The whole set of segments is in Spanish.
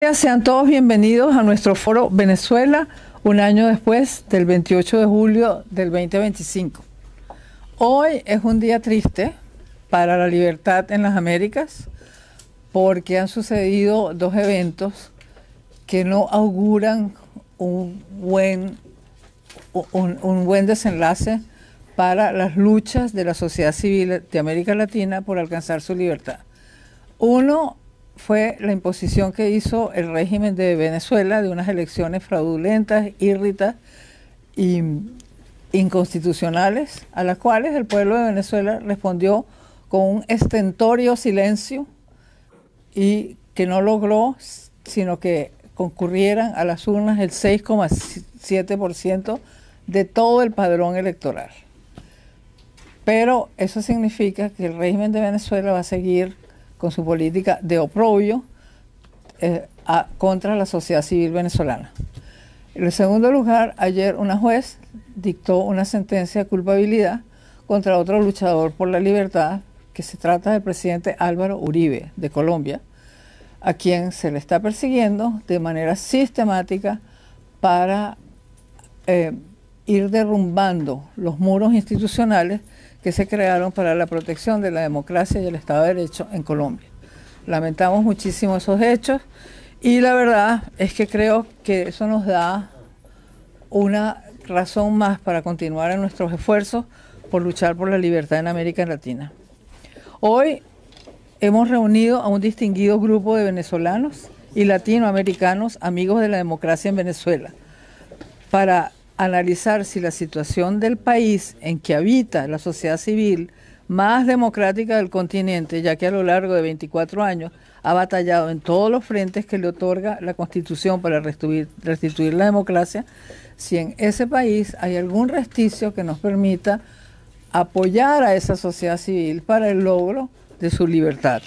Sean todos bienvenidos a nuestro foro Venezuela, un año después del 28 de julio del 2025. Hoy es un día triste para la libertad en las Américas porque han sucedido dos eventos que no auguran un buen desenlace para las luchas de la sociedad civil de América Latina por alcanzar su libertad. Uno fue la imposición que hizo el régimen de Venezuela de unas elecciones fraudulentas, írritas e inconstitucionales, a las cuales el pueblo de Venezuela respondió con un estentorio silencio y que no logró sino que concurrieran a las urnas el 6,7% de todo el padrón electoral. Pero eso significa que el régimen de Venezuela va a seguir con su política de oprobio contra la sociedad civil venezolana. En segundo lugar, ayer una juez dictó una sentencia de culpabilidad contra otro luchador por la libertad, que se trata del presidente Álvaro Uribe, de Colombia, a quien se le está persiguiendo de manera sistemática para ir derrumbando los muros institucionales que se crearon para la protección de la democracia y el Estado de Derecho en Colombia. Lamentamos muchísimo esos hechos y la verdad es que creo que eso nos da una razón más para continuar en nuestros esfuerzos por luchar por la libertad en América Latina. Hoy hemos reunido a un distinguido grupo de venezolanos y latinoamericanos amigos de la democracia en Venezuela para analizar si la situación del país en que habita la sociedad civil más democrática del continente, ya que a lo largo de 24 años ha batallado en todos los frentes que le otorga la Constitución para restituir la democracia, si en ese país hay algún resquicio que nos permita apoyar a esa sociedad civil para el logro de su libertad.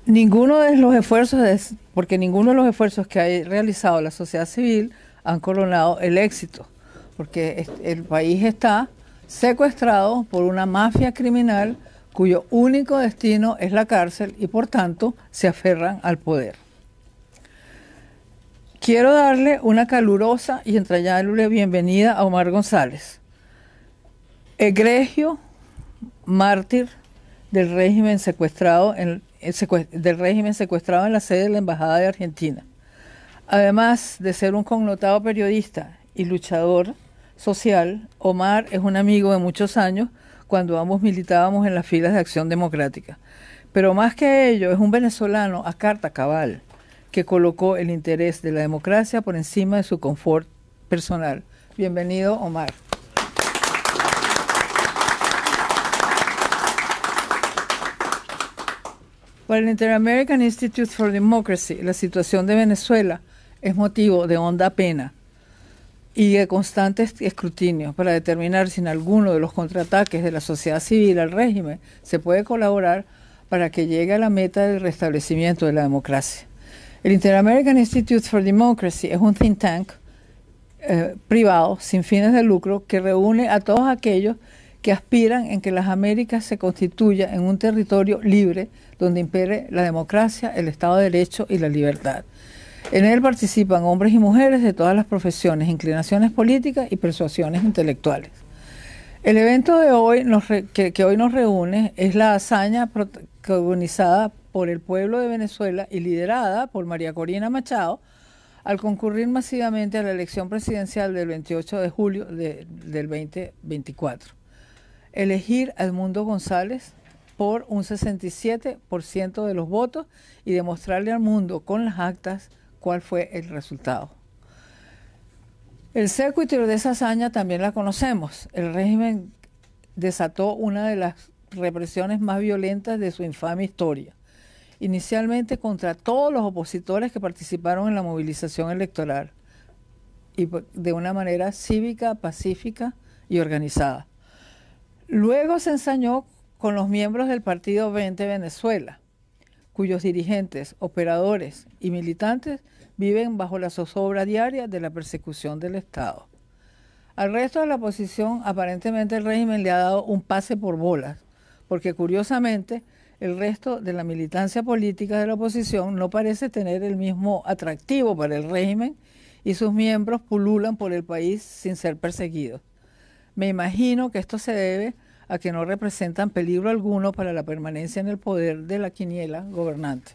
Ninguno de los esfuerzos que ha realizado la sociedad civil han coronado el éxito, porque el país está secuestrado por una mafia criminal cuyo único destino es la cárcel y por tanto se aferran al poder. Quiero darle una calurosa y entrañable bienvenida a Omar González, egregio mártir del régimen secuestrado en la sede de la Embajada de Argentina. Además de ser un connotado periodista y luchador social, Omar es un amigo de muchos años cuando ambos militábamos en las filas de Acción Democrática. Pero más que ello, es un venezolano a carta cabal que colocó el interés de la democracia por encima de su confort personal. Bienvenido, Omar. Para el Inter-American Institute for Democracy, la situación de Venezuela es motivo de honda pena y de constante escrutinio para determinar si en alguno de los contraataques de la sociedad civil al régimen se puede colaborar para que llegue a la meta del restablecimiento de la democracia. El Inter-American Institute for Democracy es un think tank privado sin fines de lucro que reúne a todos aquellos que aspiran en que las Américas se constituya en un territorio libre donde impere la democracia, el Estado de Derecho y la libertad. En él participan hombres y mujeres de todas las profesiones, inclinaciones políticas y persuasiones intelectuales. El evento de hoy que hoy nos reúne es la hazaña protagonizada por el pueblo de Venezuela y liderada por María Corina Machado al concurrir masivamente a la elección presidencial del 28 de julio del 2024. Elegir a Edmundo González por un 67% de los votos y demostrarle al mundo con las actas cuál fue el resultado. El séquito de esa hazaña también la conocemos. El régimen desató una de las represiones más violentas de su infame historia, inicialmente contra todos los opositores que participaron en la movilización electoral y de una manera cívica, pacífica y organizada. Luego se ensañó con los miembros del Partido 20 Venezuela, cuyos dirigentes, operadores y militantes viven bajo la zozobra diaria de la persecución del Estado. Al resto de la oposición, aparentemente el régimen le ha dado un pase por bolas, porque curiosamente el resto de la militancia política de la oposición no parece tener el mismo atractivo para el régimen y sus miembros pululan por el país sin ser perseguidos. Me imagino que esto se debe a que no representan peligro alguno para la permanencia en el poder de la quiniela gobernante.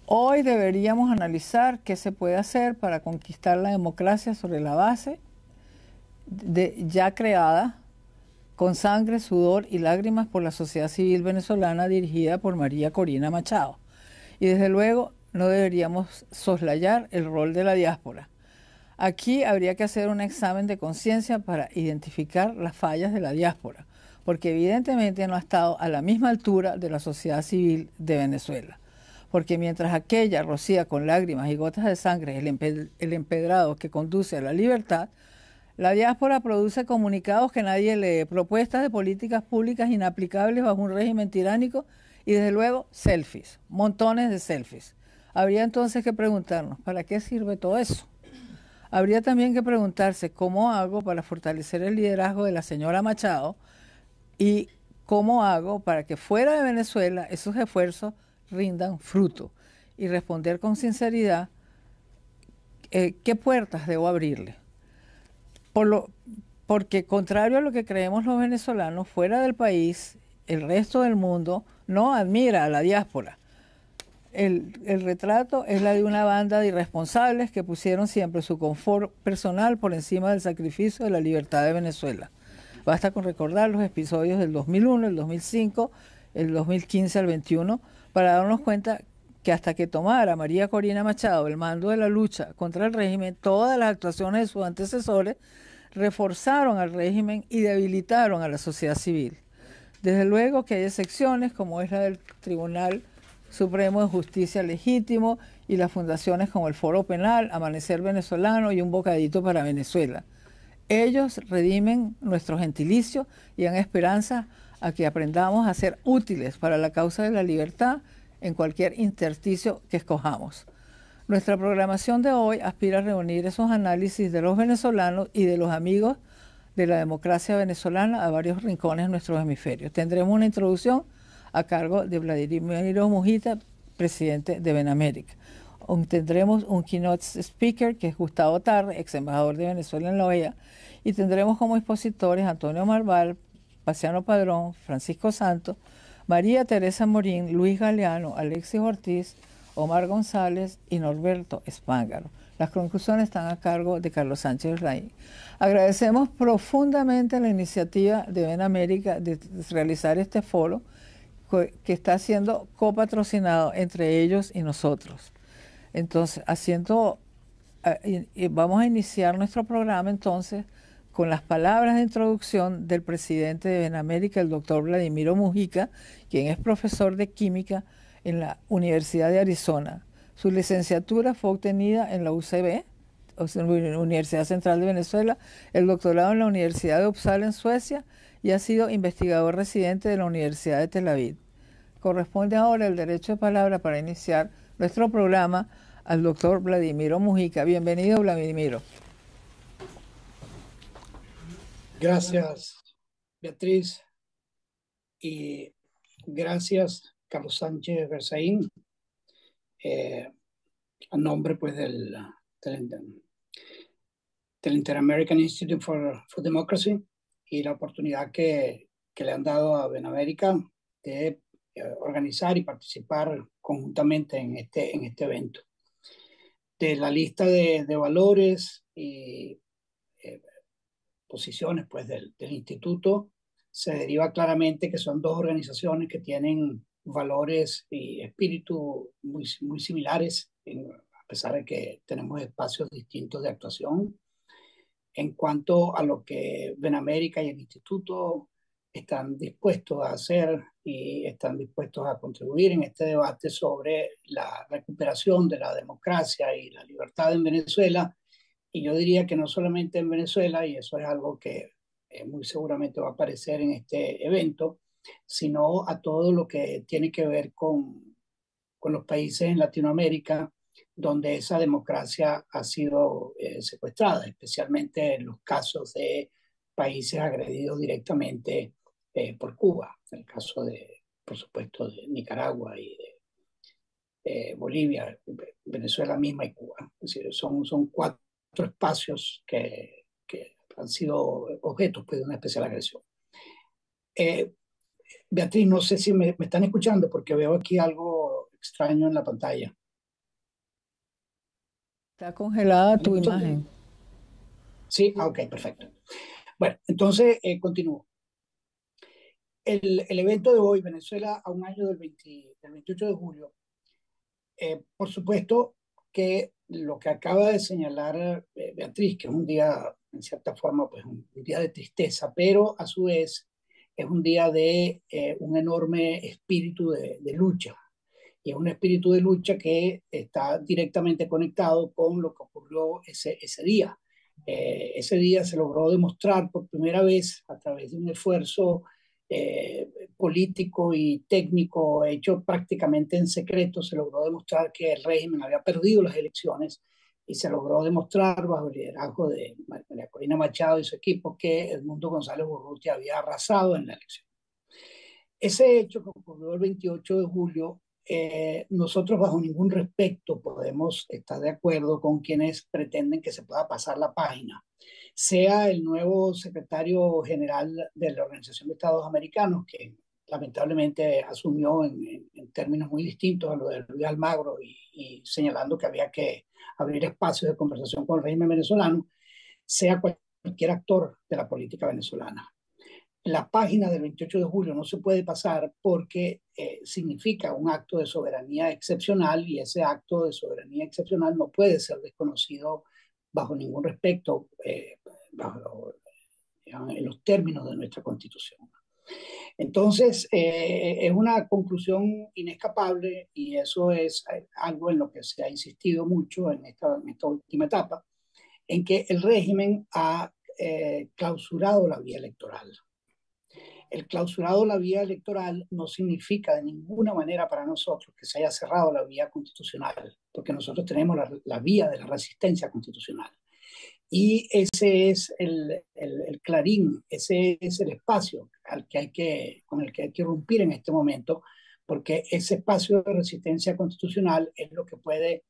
Hoy deberíamos analizar qué se puede hacer para conquistar la democracia sobre la base ya creada con sangre, sudor y lágrimas por la sociedad civil venezolana dirigida por María Corina Machado. Y desde luego no deberíamos soslayar el rol de la diáspora. Aquí habría que hacer un examen de conciencia para identificar las fallas de la diáspora, porque evidentemente no ha estado a la misma altura de la sociedad civil de Venezuela. Porque mientras aquella rocía con lágrimas y gotas de sangre el empedrado que conduce a la libertad, la diáspora produce comunicados que nadie lee, propuestas de políticas públicas inaplicables bajo un régimen tiránico y desde luego selfies, montones de selfies. Habría entonces que preguntarnos, ¿para qué sirve todo eso? Habría también que preguntarse cómo hago para fortalecer el liderazgo de la señora Machado y cómo hago para que fuera de Venezuela esos esfuerzos rindan fruto y responder con sinceridad qué puertas debo abrirle. Porque contrario a lo que creemos los venezolanos, fuera del país, el resto del mundo no admira a la diáspora. El retrato es la de una banda de irresponsables que pusieron siempre su confort personal por encima del sacrificio de la libertad de Venezuela. Basta con recordar los episodios del 2001, el 2005, el 2015 al 21, para darnos cuenta que hasta que tomara María Corina Machado el mando de la lucha contra el régimen, todas las actuaciones de sus antecesores reforzaron al régimen y debilitaron a la sociedad civil. Desde luego que hay excepciones, como es la del Tribunal Supremo de Justicia Legítimo y las fundaciones como el Foro Penal, Amanecer Venezolano y Un Bocadito para Venezuela. Ellos redimen nuestro gentilicio y dan esperanza a que aprendamos a ser útiles para la causa de la libertad en cualquier intersticio que escojamos. Nuestra programación de hoy aspira a reunir esos análisis de los venezolanos y de los amigos de la democracia venezolana a varios rincones de nuestros hemisferios. Tendremos una introducción a cargo de Vladimiro Mujica, presidente de Benamérica. Tendremos un keynote speaker, que es Gustavo Tarre, ex embajador de Venezuela en la OEA, y tendremos como expositores Antonio Marval, Paciano Padrón, Francisco Santos, María Teresa Morín, Luis Galeano, Alexis Ortiz, Omar González y Norberto Espángaro. Las conclusiones están a cargo de Carlos Sánchez Rey. Agradecemos profundamente la iniciativa de Benamérica de realizar este foro que está siendo copatrocinado entre ellos y nosotros. Entonces, vamos a iniciar nuestro programa entonces con las palabras de introducción del presidente de Benamérica, el doctor Vladimiro Mujica, quien es profesor de química en la Universidad de Arizona. Su licenciatura fue obtenida en la UCB, o sea, en la Universidad Central de Venezuela, el doctorado en la Universidad de Uppsala en Suecia y ha sido investigador residente de la Universidad de Tel Aviv. Corresponde ahora el derecho de palabra para iniciar nuestro programa al doctor Vladimiro Mujica. Bienvenido, Vladimiro. Gracias, Beatriz, y gracias, Carlos Sánchez Berzaín, a nombre pues del Inter-American Institute for Democracy y la oportunidad que le han dado a Benamérica de organizar y participar conjuntamente en este evento. De la lista de valores y posiciones pues, del instituto, se deriva claramente que son dos organizaciones que tienen valores y espíritu muy similares, a pesar de que tenemos espacios distintos de actuación. En cuanto a lo que Benamérica y el instituto están dispuestos a hacer y están dispuestos a contribuir en este debate sobre la recuperación de la democracia y la libertad en Venezuela, y yo diría que no solamente en Venezuela, y eso es algo que muy seguramente va a aparecer en este evento, sino a todo lo que tiene que ver con los países en Latinoamérica donde esa democracia ha sido secuestrada, especialmente en los casos de países agredidos directamente por Cuba, el caso por supuesto, de Nicaragua y de Bolivia, Venezuela misma y Cuba. Es decir, son cuatro espacios que han sido objetos pues, de una especial agresión. Eh, Beatriz, no sé si me están escuchando porque veo aquí algo extraño en la pantalla. Está congelada ¿Están tu escuchando? imagen. Sí, ah, ok, perfecto. Bueno, entonces continúo. El evento de hoy, Venezuela a un año del 28 de julio, por supuesto que lo que acaba de señalar Beatriz, que es un día, en cierta forma, pues un día de tristeza, pero a su vez es un día de un enorme espíritu de lucha. Y es un espíritu de lucha que está directamente conectado con lo que ocurrió ese día. Ese día se logró demostrar por primera vez a través de un esfuerzo eh, político y técnico hecho prácticamente en secreto, se logró demostrar que el régimen había perdido las elecciones y se logró demostrar bajo el liderazgo de María Corina Machado y su equipo que Edmundo González Urrutia había arrasado en la elección. Ese hecho que ocurrió el 28 de julio, nosotros bajo ningún respecto podemos estar de acuerdo con quienes pretenden que se pueda pasar la página, sea el nuevo secretario general de la Organización de Estados Americanos, que lamentablemente asumió en términos muy distintos a lo de Luis Almagro y señalando que había que abrir espacios de conversación con el régimen venezolano, sea cualquier actor de la política venezolana. La página del 28 de julio no se puede pasar porque significa un acto de soberanía excepcional y ese acto de soberanía excepcional no puede ser desconocido bajo ningún respecto, bajo, digamos, en los términos de nuestra Constitución. Entonces, es una conclusión inescapable y eso es algo en lo que se ha insistido mucho en esta última etapa, en que el régimen ha clausurado la vía electoral. El clausurado la vía electoral no significa de ninguna manera para nosotros que se haya cerrado la vía constitucional, porque nosotros tenemos la vía de la resistencia constitucional. Y ese es el clarín, ese es el espacio con el que hay que irrumpir en este momento, porque ese espacio de resistencia constitucional es lo que puede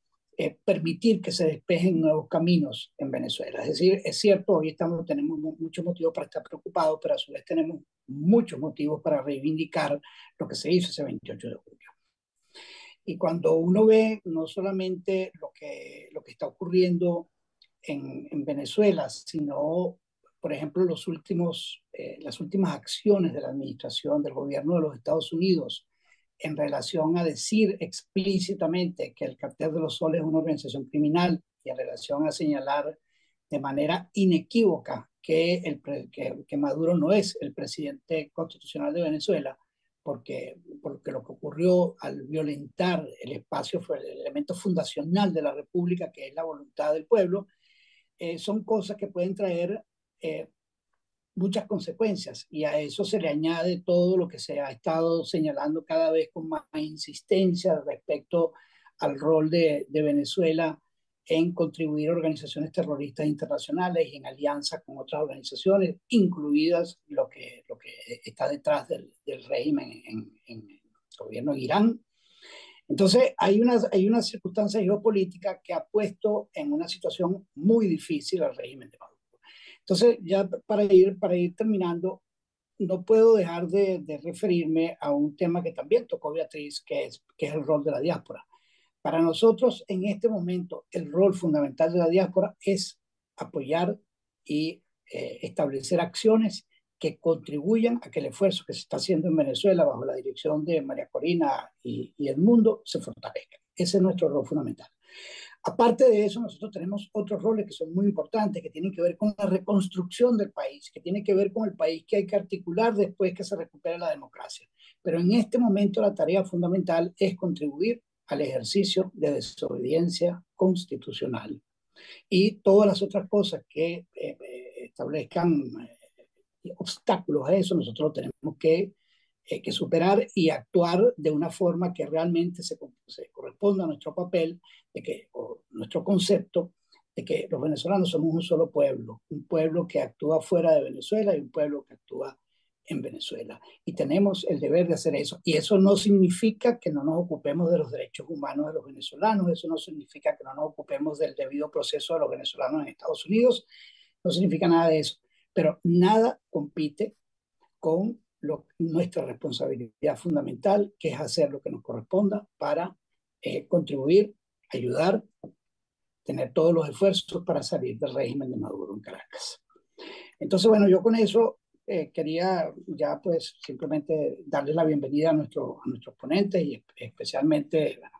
permitir que se despejen nuevos caminos en Venezuela. Es decir, es cierto, hoy tenemos muchos motivos para estar preocupados, pero a su vez tenemos muchos motivos para reivindicar lo que se hizo ese 28 de julio. Y cuando uno ve no solamente lo que está ocurriendo en Venezuela, sino, por ejemplo, las últimas acciones de la administración del gobierno de los Estados Unidos en relación a decir explícitamente que el Cartel de los Soles es una organización criminal y en relación a señalar de manera inequívoca que Maduro no es el presidente constitucional de Venezuela, porque lo que ocurrió al violentar el espacio fue el elemento fundacional de la República, que es la voluntad del pueblo, son cosas que pueden traer muchas consecuencias y a eso se le añade todo lo que se ha estado señalando cada vez con más insistencia respecto al rol de Venezuela en contribuir a organizaciones terroristas internacionales y en alianza con otras organizaciones, incluidas lo que está detrás del régimen en el gobierno de Irán. Entonces, hay una circunstancia geopolítica que ha puesto en una situación muy difícil al régimen de Maduro. Entonces, ya para ir terminando, no puedo dejar de referirme a un tema que también tocó Beatriz, que es el rol de la diáspora. Para nosotros, en este momento, el rol fundamental de la diáspora es apoyar y establecer acciones que contribuyan a que el esfuerzo que se está haciendo en Venezuela bajo la dirección de María Corina y Edmundo se fortalezca. Ese es nuestro rol fundamental. Aparte de eso, nosotros tenemos otros roles que son muy importantes, que tienen que ver con la reconstrucción del país, que tienen que ver con el país que hay que articular después que se recupere la democracia. Pero en este momento la tarea fundamental es contribuir al ejercicio de desobediencia constitucional. Y todas las otras cosas que establezcan obstáculos a eso, nosotros lo tenemos que superar y actuar de una forma que realmente se corresponda a nuestro papel, o nuestro concepto de que los venezolanos somos un solo pueblo, un pueblo que actúa fuera de Venezuela y un pueblo que actúa en Venezuela. Y tenemos el deber de hacer eso. Y eso no significa que no nos ocupemos de los derechos humanos de los venezolanos, eso no significa que no nos ocupemos del debido proceso de los venezolanos en Estados Unidos, no significa nada de eso. Pero nada compite con nuestra responsabilidad fundamental, que es hacer lo que nos corresponda para contribuir, ayudar, tener todos los esfuerzos para salir del régimen de Maduro en Caracas. Entonces, bueno, yo con eso quería ya pues simplemente darle la bienvenida a nuestros ponentes y especialmente a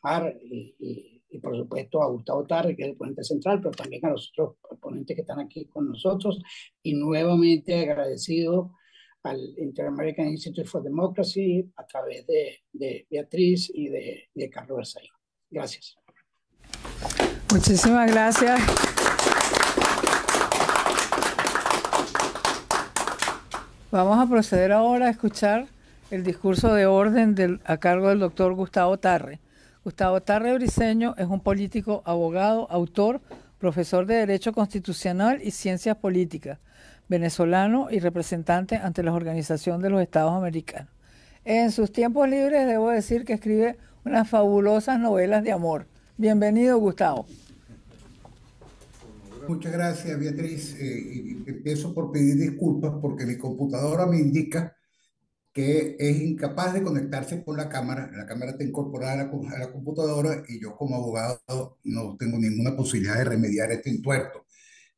Omar y por supuesto a Gustavo Tarre, que es el ponente central, pero también a los otros ponentes que están aquí con nosotros, y nuevamente agradecido al Inter-American Institute for Democracy a través de Beatriz y de Carlos Versailles. Gracias. Muchísimas gracias. Vamos a proceder ahora a escuchar el discurso de orden a cargo del doctor Gustavo Tarre. Gustavo Tarre Briceño es un político, abogado, autor, profesor de Derecho Constitucional y Ciencias Políticas, venezolano y representante ante la Organización de los Estados Americanos. En sus tiempos libres debo decir que escribe unas fabulosas novelas de amor. Bienvenido, Gustavo. Muchas gracias, Beatriz. Empiezo por pedir disculpas porque mi computadora me indica que es incapaz de conectarse con la cámara. La cámara está incorporada a la computadora y yo como abogado no tengo ninguna posibilidad de remediar este entuerto.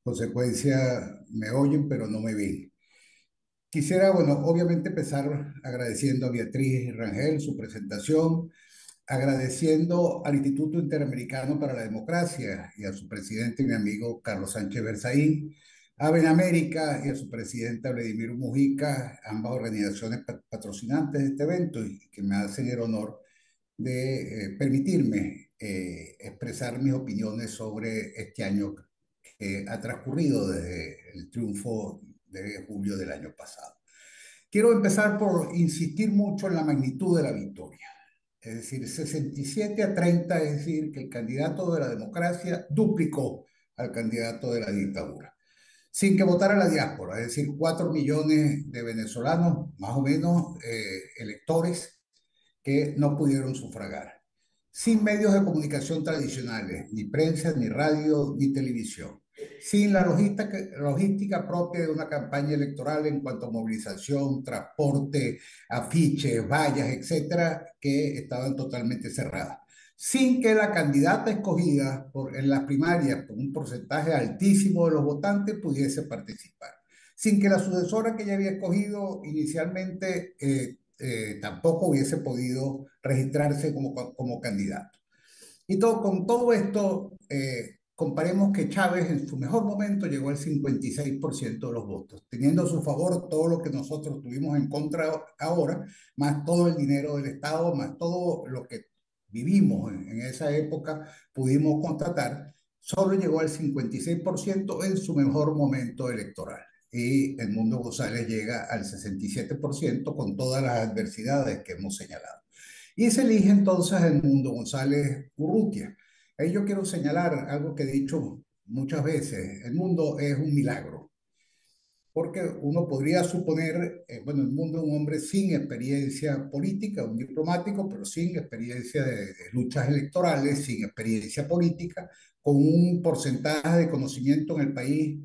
Consecuencia, me oyen pero no me ven. Quisiera, bueno, obviamente empezar agradeciendo a Beatriz Rangel su presentación, agradeciendo al Instituto Interamericano para la Democracia y a su presidente, mi amigo Carlos Sánchez Berzaín, a Benamérica y a su presidenta Vladimir Mujica, ambas organizaciones patrocinantes de este evento y que me hacen el honor de permitirme expresar mis opiniones sobre este año que ha transcurrido desde el triunfo de julio del año pasado. Quiero empezar por insistir mucho en la magnitud de la victoria. Es decir, 67-30, es decir, que el candidato de la democracia duplicó al candidato de la dictadura, sin que votara la diáspora, es decir, 4 millones de venezolanos, más o menos, electores que no pudieron sufragar, sin medios de comunicación tradicionales, ni prensa, ni radio, ni televisión, sin la logística propia de una campaña electoral en cuanto a movilización, transporte, afiches, vallas, etcétera, que estaban totalmente cerradas. Sin que la candidata escogida en las primarias, con un porcentaje altísimo de los votantes, pudiese participar. Sin que la sucesora que ella había escogido inicialmente tampoco hubiese podido registrarse como candidato. Y con todo esto, comparemos que Chávez en su mejor momento llegó al 56% de los votos, teniendo a su favor todo lo que nosotros tuvimos en contra ahora, más todo el dinero del Estado, más todo lo que vivimos en esa época, pudimos constatar, solo llegó al 56% en su mejor momento electoral. Y Edmundo González llega al 67% con todas las adversidades que hemos señalado. Y se elige entonces a Edmundo González Urrutia. Ahí yo quiero señalar algo que he dicho muchas veces: Edmundo es un milagro, porque uno podría suponer, bueno, Edmundo es un hombre sin experiencia política, un diplomático, pero sin experiencia de luchas electorales, sin experiencia política, con un porcentaje de conocimiento en el país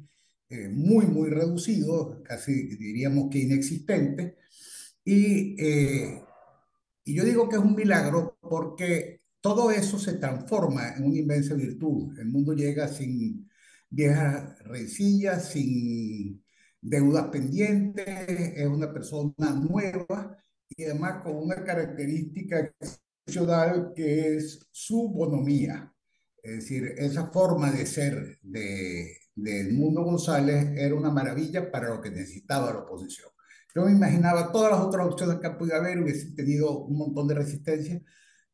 muy, muy reducido, casi diríamos que inexistente, y y yo digo que es un milagro porque todo eso se transforma en una inmensa virtud. El mundo llega sin viejas rencillas, sin deudas pendientes, es una persona nueva y además con una característica excepcional que es su bonomía. Es decir, esa forma de ser de Edmundo González era una maravilla para lo que necesitaba la oposición. Yo me imaginaba todas las otras opciones que pudiera haber, hubiese tenido un montón de resistencia.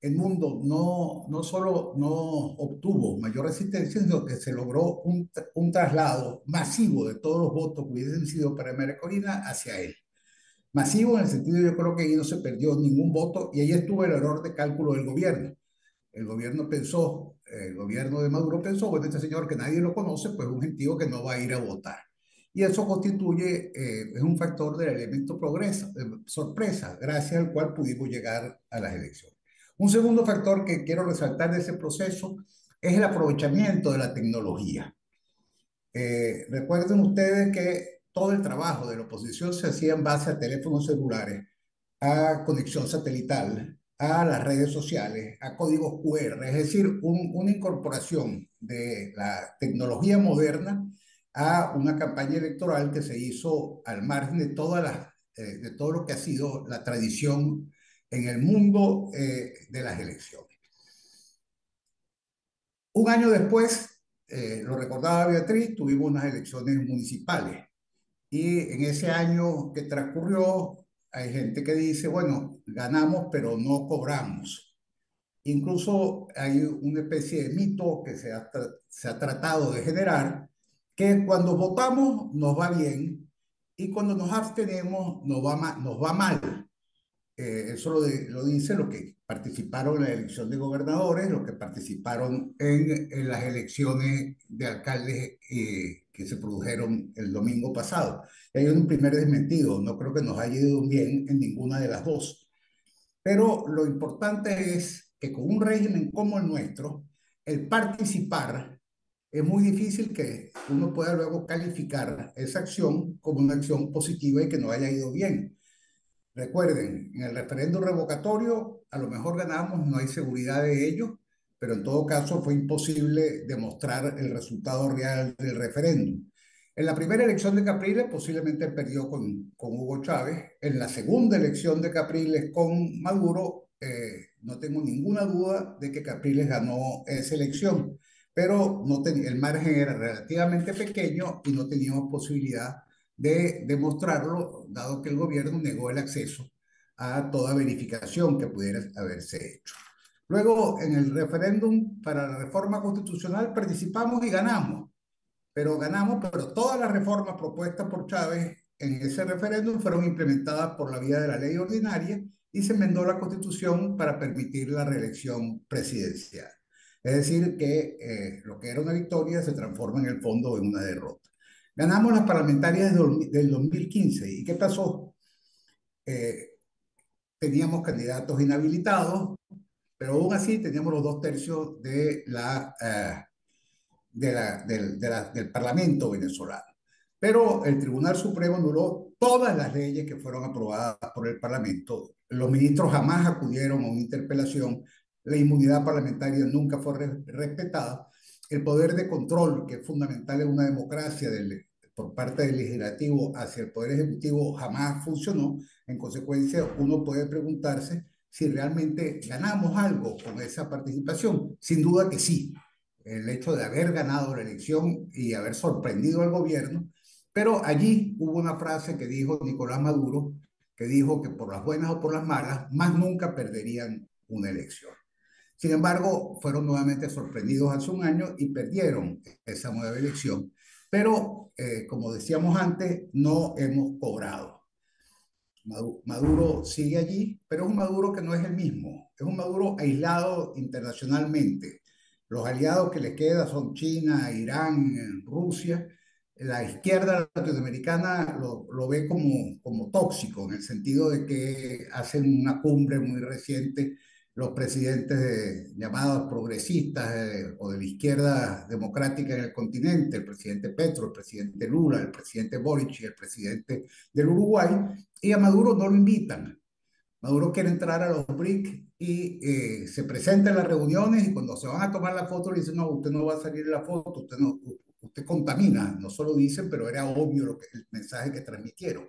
El mundo no solo no obtuvo mayor resistencia, sino que se logró un traslado masivo de todos los votos que hubiesen sido para América Corina hacia él. Masivo en el sentido, yo creo que ahí no se perdió ningún voto y ahí estuvo el error de cálculo del gobierno. El gobierno el gobierno de Maduro pensó, bueno, este señor que nadie lo conoce, pues es un gentío que no va a ir a votar. y eso constituye, es un factor del elemento sorpresa, gracias al cual pudimos llegar a las elecciones. Un segundo factor que quiero resaltar de ese proceso es el aprovechamiento de la tecnología. Recuerden ustedes que todo el trabajo de la oposición se hacía en base a teléfonos celulares, a conexión satelital, a las redes sociales, a códigos QR, es decir, una incorporación de la tecnología moderna a una campaña electoral que se hizo al margen de de todo lo que ha sido la tradición en el mundo de las elecciones. Un año después, lo recordaba Beatriz, tuvimos unas elecciones municipales y en ese año que transcurrió hay gente que dice, bueno, ganamos pero no cobramos. Incluso hay una especie de mito que se ha tratado de generar, que cuando votamos nos va bien y cuando nos abstenemos nos va mal. Eso lo dice los que participaron en la elección de gobernadores, los que participaron en las elecciones de alcaldes que se produjeron el domingo pasado. Hay un primer desmentido, no creo que nos haya ido bien en ninguna de las dos. Pero lo importante es que con un régimen como el nuestro, el participar es muy difícil que uno pueda luego calificar esa acción como una acción positiva y que no haya ido bien. Recuerden, en el referéndum revocatorio a lo mejor ganamos, no hay seguridad de ello, pero en todo caso fue imposible demostrar el resultado real del referéndum. En la primera elección de Capriles posiblemente perdió con Hugo Chávez. En la segunda elección de Capriles con Maduro, no tengo ninguna duda de que Capriles ganó esa elección, pero el margen era relativamente pequeño y no teníamos posibilidad de demostrarlo, dado que el gobierno negó el acceso a toda verificación que pudiera haberse hecho. Luego, en el referéndum para la reforma constitucional participamos y pero todas las reformas propuestas por Chávez en ese referéndum fueron implementadas por la vía de la ley ordinaria y se enmendó la Constitución para permitir la reelección presidencial. Es decir, que lo que era una victoria se transforma en el fondo en una derrota. Ganamos las parlamentarias del 2015. ¿Y qué pasó? Eh, Teníamos candidatos inhabilitados, pero aún así teníamos los 2/3 del Parlamento venezolano. Pero el Tribunal Supremo anuló todas las leyes que fueron aprobadas por el Parlamento. Los ministros jamás acudieron a una interpelación. La inmunidad parlamentaria nunca fue respetada. El poder de control, que es fundamental en una democracia por parte del legislativo hacia el poder ejecutivo, jamás funcionó. En consecuencia, uno puede preguntarse si realmente ganamos algo con esa participación. Sin duda que sí, el hecho de haber ganado la elección y haber sorprendido al gobierno, pero allí hubo una frase que dijo Nicolás Maduro, que dijo que por las buenas o por las malas, más nunca perderían una elección. Sin embargo, fueron nuevamente sorprendidos hace un año y perdieron esa nueva elección. Pero, como decíamos antes, no hemos cobrado. Maduro sigue allí, pero es un Maduro que no es el mismo. Es un Maduro aislado internacionalmente. Los aliados que le quedan son China, Irán, Rusia. La izquierda latinoamericana lo ve como tóxico, en el sentido de que hacen una cumbre muy reciente los presidentes llamados progresistas o de la izquierda democrática en el continente, el presidente Petro, el presidente Lula, el presidente Boric y el presidente del Uruguay, y a Maduro no lo invitan. Maduro quiere entrar a los BRIC y se presenta en las reuniones y cuando se van a tomar la foto le dicen, no, usted no va a salir en la foto, usted contamina, no solo dicen, pero era obvio el mensaje que transmitieron.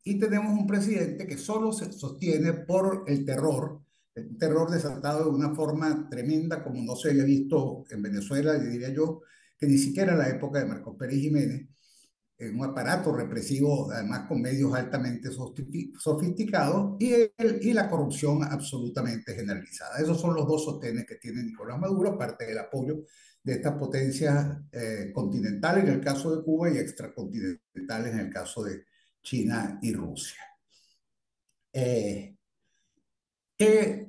Y tenemos un presidente que solo se sostiene por el terror desatado de una forma tremenda como no se había visto en Venezuela, diría yo, que ni siquiera en la época de Marcos Pérez Jiménez, en un aparato represivo, además con medios altamente sofisticados, y la corrupción absolutamente generalizada. Esos son los dos sostenes que tiene Nicolás Maduro, aparte del apoyo de estas potencias continentales en el caso de Cuba y extracontinentales en el caso de China y Rusia.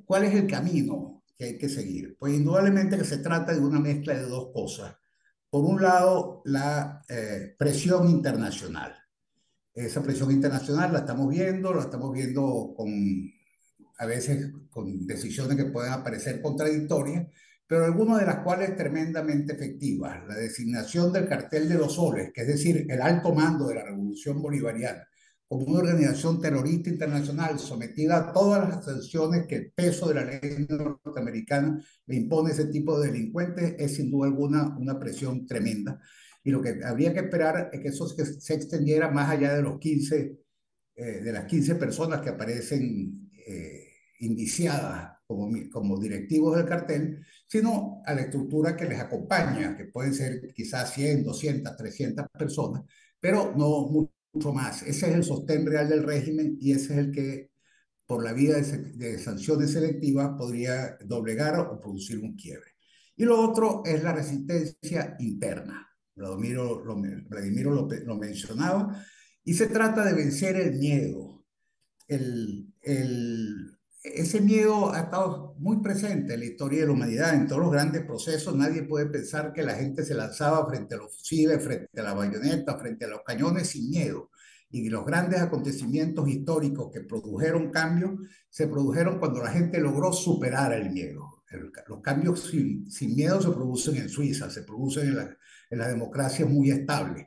¿Cuál es el camino que hay que seguir? Pues indudablemente que se trata de una mezcla de dos cosas. Por un lado, la presión internacional. Esa presión internacional la estamos viendo con, a veces con decisiones que pueden parecer contradictorias, pero algunas de las cuales tremendamente efectivas. La designación del Cartel de los Soles, que es decir, el alto mando de la Revolución Bolivariana, como una organización terrorista internacional sometida a todas las sanciones que el peso de la ley norteamericana le impone a ese tipo de delincuentes, es sin duda alguna una presión tremenda. Y lo que habría que esperar es que eso se extendiera más allá de los 15, de las 15 personas que aparecen indiciadas como directivos del cartel, sino a la estructura que les acompaña, que pueden ser quizás 100, 200, 300 personas, pero no mucho más. Ese es el sostén real del régimen y ese es el que, por la vía de sanciones selectivas, podría doblegar o producir un quiebre. Y lo otro es la resistencia interna. Vladimiro lo mencionaba, y se trata de vencer el miedo. Ese miedo ha estado muy presente en la historia de la humanidad, en todos los grandes procesos. Nadie puede pensar que la gente se lanzaba frente a los fusiles, frente a la bayoneta, frente a los cañones sin miedo. Y los grandes acontecimientos históricos que produjeron cambios se produjeron cuando la gente logró superar el miedo. Los cambios sin miedo se producen en Suiza, se producen en las democracias muy estables.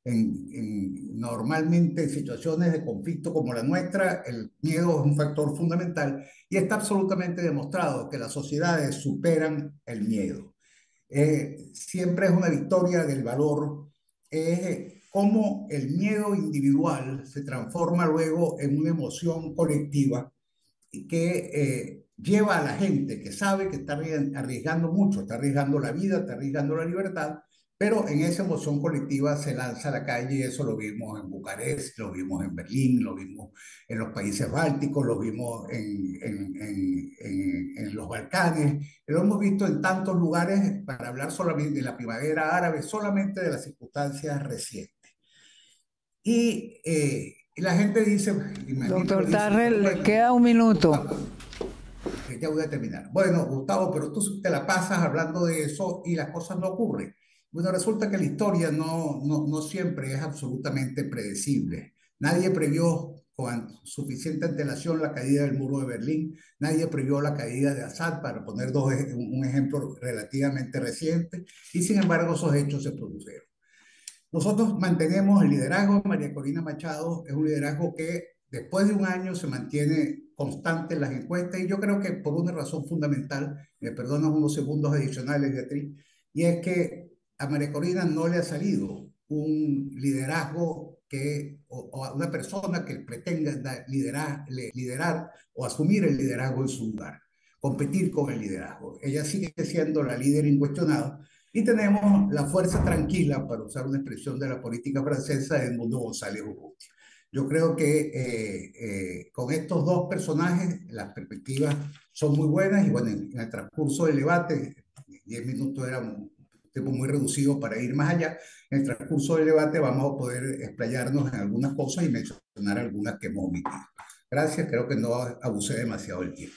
Normalmente en situaciones de conflicto como la nuestra, el miedo es un factor fundamental y está absolutamente demostrado que las sociedades superan el miedo. Siempre es una victoria del valor, cómo el miedo individual se transforma luego en una emoción colectiva que lleva a la gente que sabe que está arriesgando mucho, está arriesgando la vida, está arriesgando la libertad, pero en esa emoción colectiva se lanza a la calle y eso lo vimos en Bucarest, lo vimos en Berlín, lo vimos en los países bálticos, lo vimos en los Balcanes, lo hemos visto en tantos lugares, para hablar solamente de la primavera árabe, solamente de las circunstancias recientes. Y la gente dice... Doctor Tarre, le queda un minuto. Gustavo, ya voy a terminar. Bueno, Gustavo, pero tú te la pasas hablando de eso y las cosas no ocurren. Bueno, resulta que la historia no siempre es absolutamente predecible. Nadie previó con suficiente antelación la caída del muro de Berlín, nadie previó la caída de Assad, para poner un ejemplo relativamente reciente, y sin embargo esos hechos se produjeron. Nosotros mantenemos el liderazgo de María Corina Machado, es un liderazgo que después de un año se mantiene constante en las encuestas, y yo creo que por una razón fundamental, me perdonas unos segundos adicionales, Beatriz, y es que a María Corina no le ha salido un liderazgo o a una persona que pretenda liderar o asumir el liderazgo en su lugar, competir con el liderazgo. Ella sigue siendo la líder incuestionada, y tenemos la fuerza tranquila, para usar una expresión de la política francesa, de Edmundo González Urrutia. Yo creo que con estos dos personajes las perspectivas son muy buenas, y bueno, en el transcurso del debate, 10 minutos era un tiempo muy reducido para ir más allá, en el transcurso del debate vamos a poder explayarnos en algunas cosas y mencionar algunas que hemos omitido. Gracias, creo que no abusé demasiado del tiempo.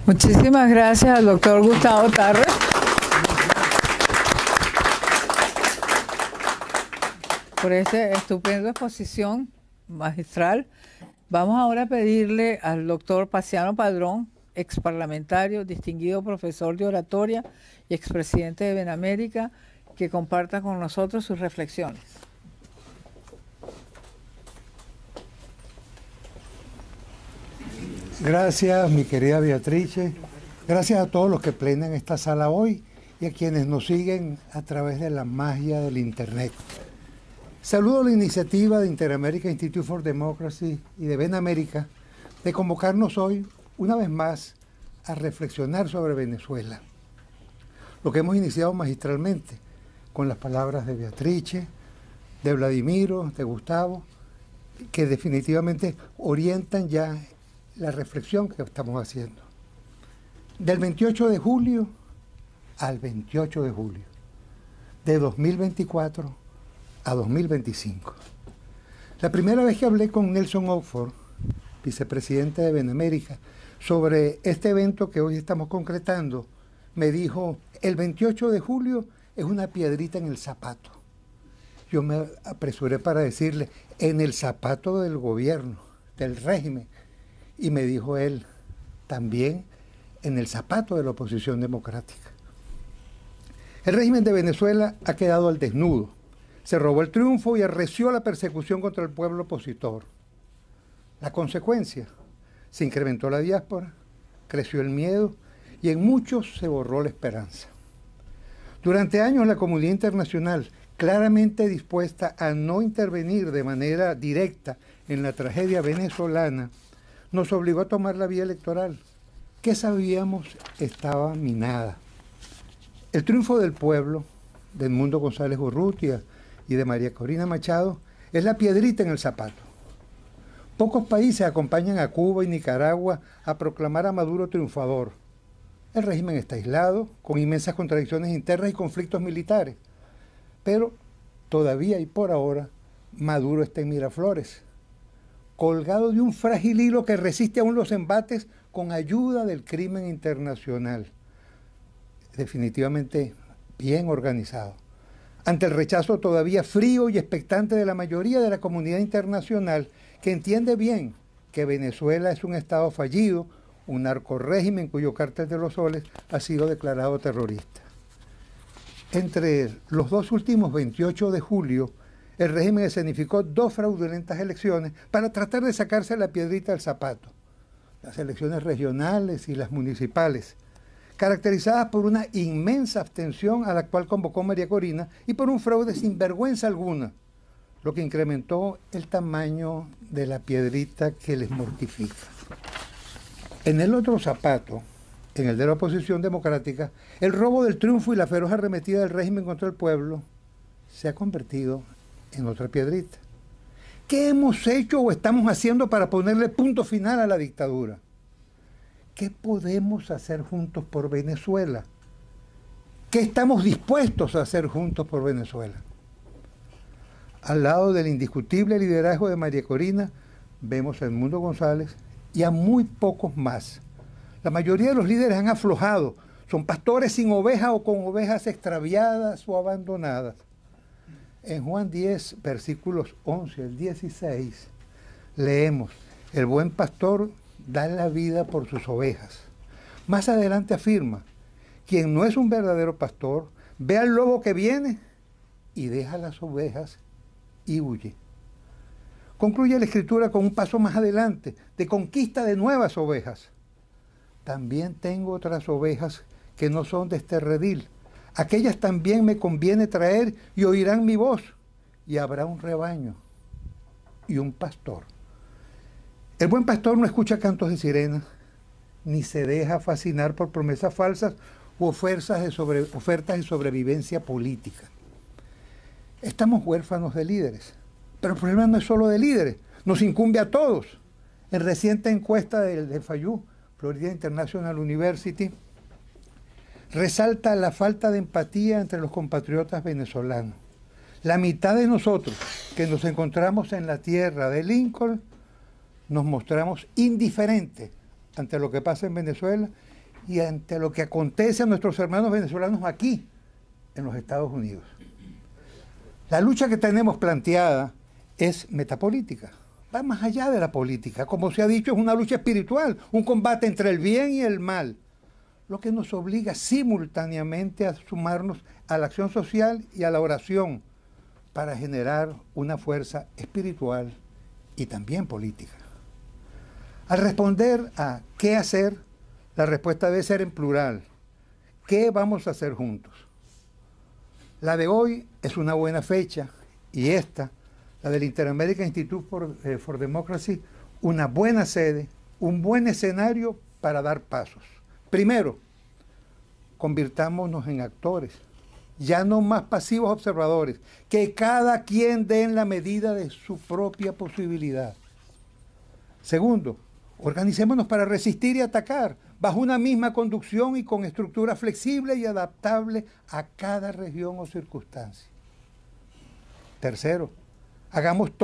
Muchísimas gracias al doctor Gustavo Tarre. Por esta estupenda exposición magistral. Vamos ahora a pedirle al doctor Paciano Padrón, ex parlamentario, distinguido profesor de oratoria y expresidente de Benamérica, que comparta con nosotros sus reflexiones. Gracias, mi querida Beatrice. Gracias a todos los que plenan esta sala hoy y a quienes nos siguen a través de la magia del Internet. Saludo la iniciativa de Inter-America Institute for Democracy y de Benamérica de convocarnos hoy, una vez más, a reflexionar sobre Venezuela. Lo que hemos iniciado magistralmente con las palabras de Beatrice, de Vladimiro, de Gustavo, que definitivamente orientan ya la reflexión que estamos haciendo. Del 28 de julio al 28 de julio, de 2024 a 2025. La primera vez que hablé con Nelson Oxford, vicepresidente de Benamérica, sobre este evento que hoy estamos concretando, me dijo: el 28 de julio es una piedrita en el zapato. Yo me apresuré para decirle, en el zapato del gobierno, del régimen. Y me dijo él, también en el zapato de la oposición democrática. El régimen de Venezuela ha quedado al desnudo. Se robó el triunfo y arreció la persecución contra el pueblo opositor. La consecuencia, se incrementó la diáspora, creció el miedo y en muchos se borró la esperanza. Durante años la comunidad internacional, claramente dispuesta a no intervenir de manera directa en la tragedia venezolana, nos obligó a tomar la vía electoral, que sabíamos estaba minada. El triunfo del pueblo, de Edmundo González Urrutia y de María Corina Machado, es la piedrita en el zapato. Pocos países acompañan a Cuba y Nicaragua a proclamar a Maduro triunfador. El régimen está aislado, con inmensas contradicciones internas y conflictos militares. Pero todavía y por ahora, Maduro está en Miraflores, colgado de un frágil hilo que resiste aún los embates con ayuda del crimen internacional. Definitivamente bien organizado. Ante el rechazo todavía frío y expectante de la mayoría de la comunidad internacional, que entiende bien que Venezuela es un estado fallido, un narcorrégimen cuyo cártel de los soles ha sido declarado terrorista. Entre los dos últimos 28 de julio, el régimen escenificó 2 fraudulentas elecciones para tratar de sacarse la piedrita del zapato. Las elecciones regionales y las municipales, caracterizadas por una inmensa abstención a la cual convocó María Corina y por un fraude sin vergüenza alguna, lo que incrementó el tamaño de la piedrita que les mortifica. En el otro zapato, en el de la oposición democrática, el robo del triunfo y la feroz arremetida del régimen contra el pueblo se ha convertido en otra piedrita. ¿Qué hemos hecho o estamos haciendo para ponerle punto final a la dictadura? ¿Qué podemos hacer juntos por Venezuela? ¿Qué estamos dispuestos a hacer juntos por Venezuela? Al lado del indiscutible liderazgo de María Corina, vemos a Edmundo González y a muy pocos más. La mayoría de los líderes han aflojado, son pastores sin ovejas o con ovejas extraviadas o abandonadas. En Juan 10, versículos 11 al 16, leemos, el buen pastor da la vida por sus ovejas. Más adelante afirma, quien no es un verdadero pastor, ve al lobo que viene y deja las ovejas y huye. Concluye la escritura con un paso más adelante, de conquista de nuevas ovejas. También tengo otras ovejas que no son de este redil. Aquellas también me conviene traer y oirán mi voz, y habrá un rebaño y un pastor. El buen pastor no escucha cantos de sirenas, ni se deja fascinar por promesas falsas u ofertas de sobrevivencia política. Estamos huérfanos de líderes, pero el problema no es solo de líderes, nos incumbe a todos. En reciente encuesta de FAYU, Florida International University, resalta la falta de empatía entre los compatriotas venezolanos. La mitad de nosotros que nos encontramos en la tierra de Lincoln nos mostramos indiferentes ante lo que pasa en Venezuela y ante lo que acontece a nuestros hermanos venezolanos aquí, en los Estados Unidos. La lucha que tenemos planteada es metapolítica, va más allá de la política. Como se ha dicho, es una lucha espiritual, un combate entre el bien y el mal, lo que nos obliga simultáneamente a sumarnos a la acción social y a la oración para generar una fuerza espiritual y también política. Al responder a qué hacer, la respuesta debe ser en plural. ¿Qué vamos a hacer juntos? La de hoy es una buena fecha y esta, la del Inter-American Institute for Democracy, una buena sede, un buen escenario para dar pasos. Primero, convirtámonos en actores, ya no más pasivos observadores, que cada quien dé en la medida de su propia posibilidad. Segundo, organicémonos para resistir y atacar, bajo una misma conducción y con estructura flexible y adaptable a cada región o circunstancia. Tercero, hagámonos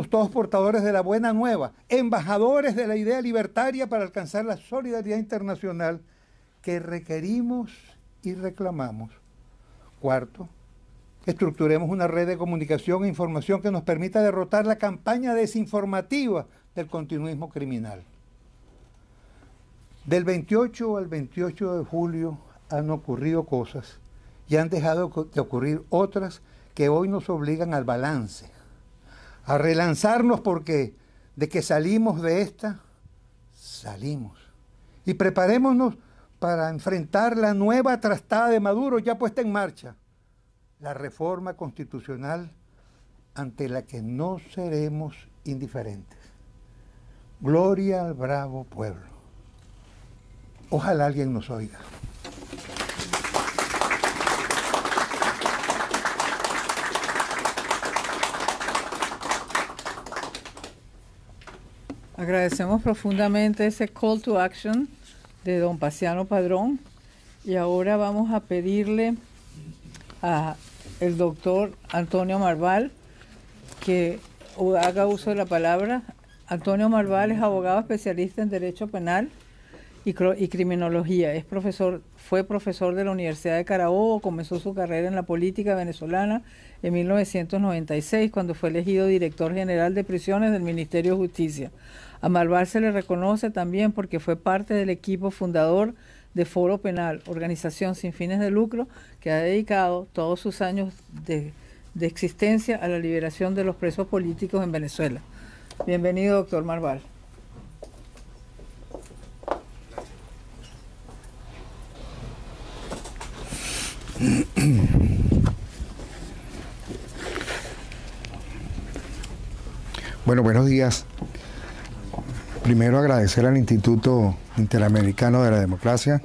todos portadores de la buena nueva, embajadores de la idea libertaria para alcanzar la solidaridad internacional que requerimos y reclamamos. Cuarto, estructuremos una red de comunicación e información que nos permita derrotar la campaña desinformativa del continuismo criminal. Del 28 al 28 de julio han ocurrido cosas y han dejado de ocurrir otras que hoy nos obligan al balance, a relanzarnos porque de que salimos de esta, salimos. Y preparémonos para enfrentar la nueva trastada de Maduro ya puesta en marcha, la reforma constitucional ante la que no seremos indiferentes. Gloria al bravo pueblo. Ojalá alguien nos oiga. Agradecemos profundamente ese call to action de don Paciano Padrón y ahora vamos a pedirle a el doctor Antonio Marval que haga uso de la palabra. Antonio Marval es abogado especialista en Derecho Penal y Criminología. Fue profesor de la Universidad de Carabobo, comenzó su carrera en la política venezolana en 1996 cuando fue elegido director general de prisiones del Ministerio de Justicia. A Marval se le reconoce también porque fue parte del equipo fundador de Foro Penal, organización sin fines de lucro que ha dedicado todos sus años de existencia a la liberación de los presos políticos en Venezuela. Bienvenido, doctor Marval. Bueno, buenos días. Primero agradecer al Instituto Interamericano de la Democracia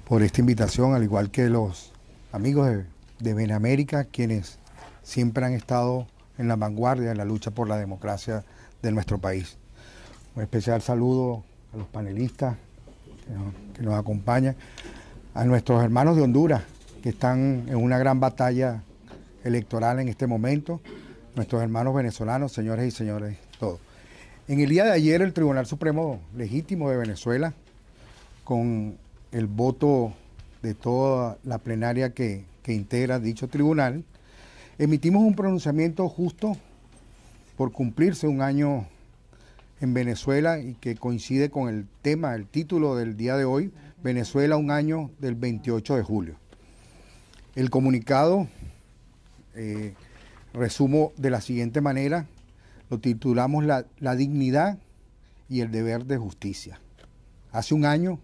por esta invitación, al igual que los amigos de Benamérica, quienes siempre han estado en la vanguardia de la lucha por la democracia de nuestro país. Un especial saludo a los panelistas que nos acompañan, a nuestros hermanos de Honduras, que están en una gran batalla electoral en este momento, nuestros hermanos venezolanos, señores y señores, todos. En el día de ayer, el Tribunal Supremo Legítimo de Venezuela, con el voto de toda la plenaria que integra dicho tribunal, emitimos un pronunciamiento justo por cumplirse un año en Venezuela y que coincide con el tema, el título del día de hoy, Venezuela, un año del 28 de julio. El comunicado resumo de la siguiente manera, lo titulamos la dignidad y el deber de justicia. Hace un año,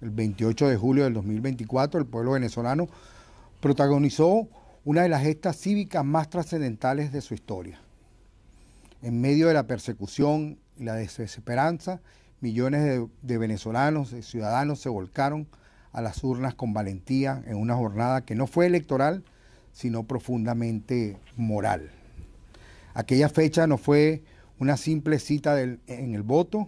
el 28 de julio del 2024, el pueblo venezolano protagonizó una de las gestas cívicas más trascendentales de su historia. En medio de la persecución y la desesperanza, millones de venezolanos, de ciudadanos, se volcaron a las urnas con valentía en una jornada que no fue electoral, sino profundamente moral. Aquella fecha no fue una simple cita en el voto,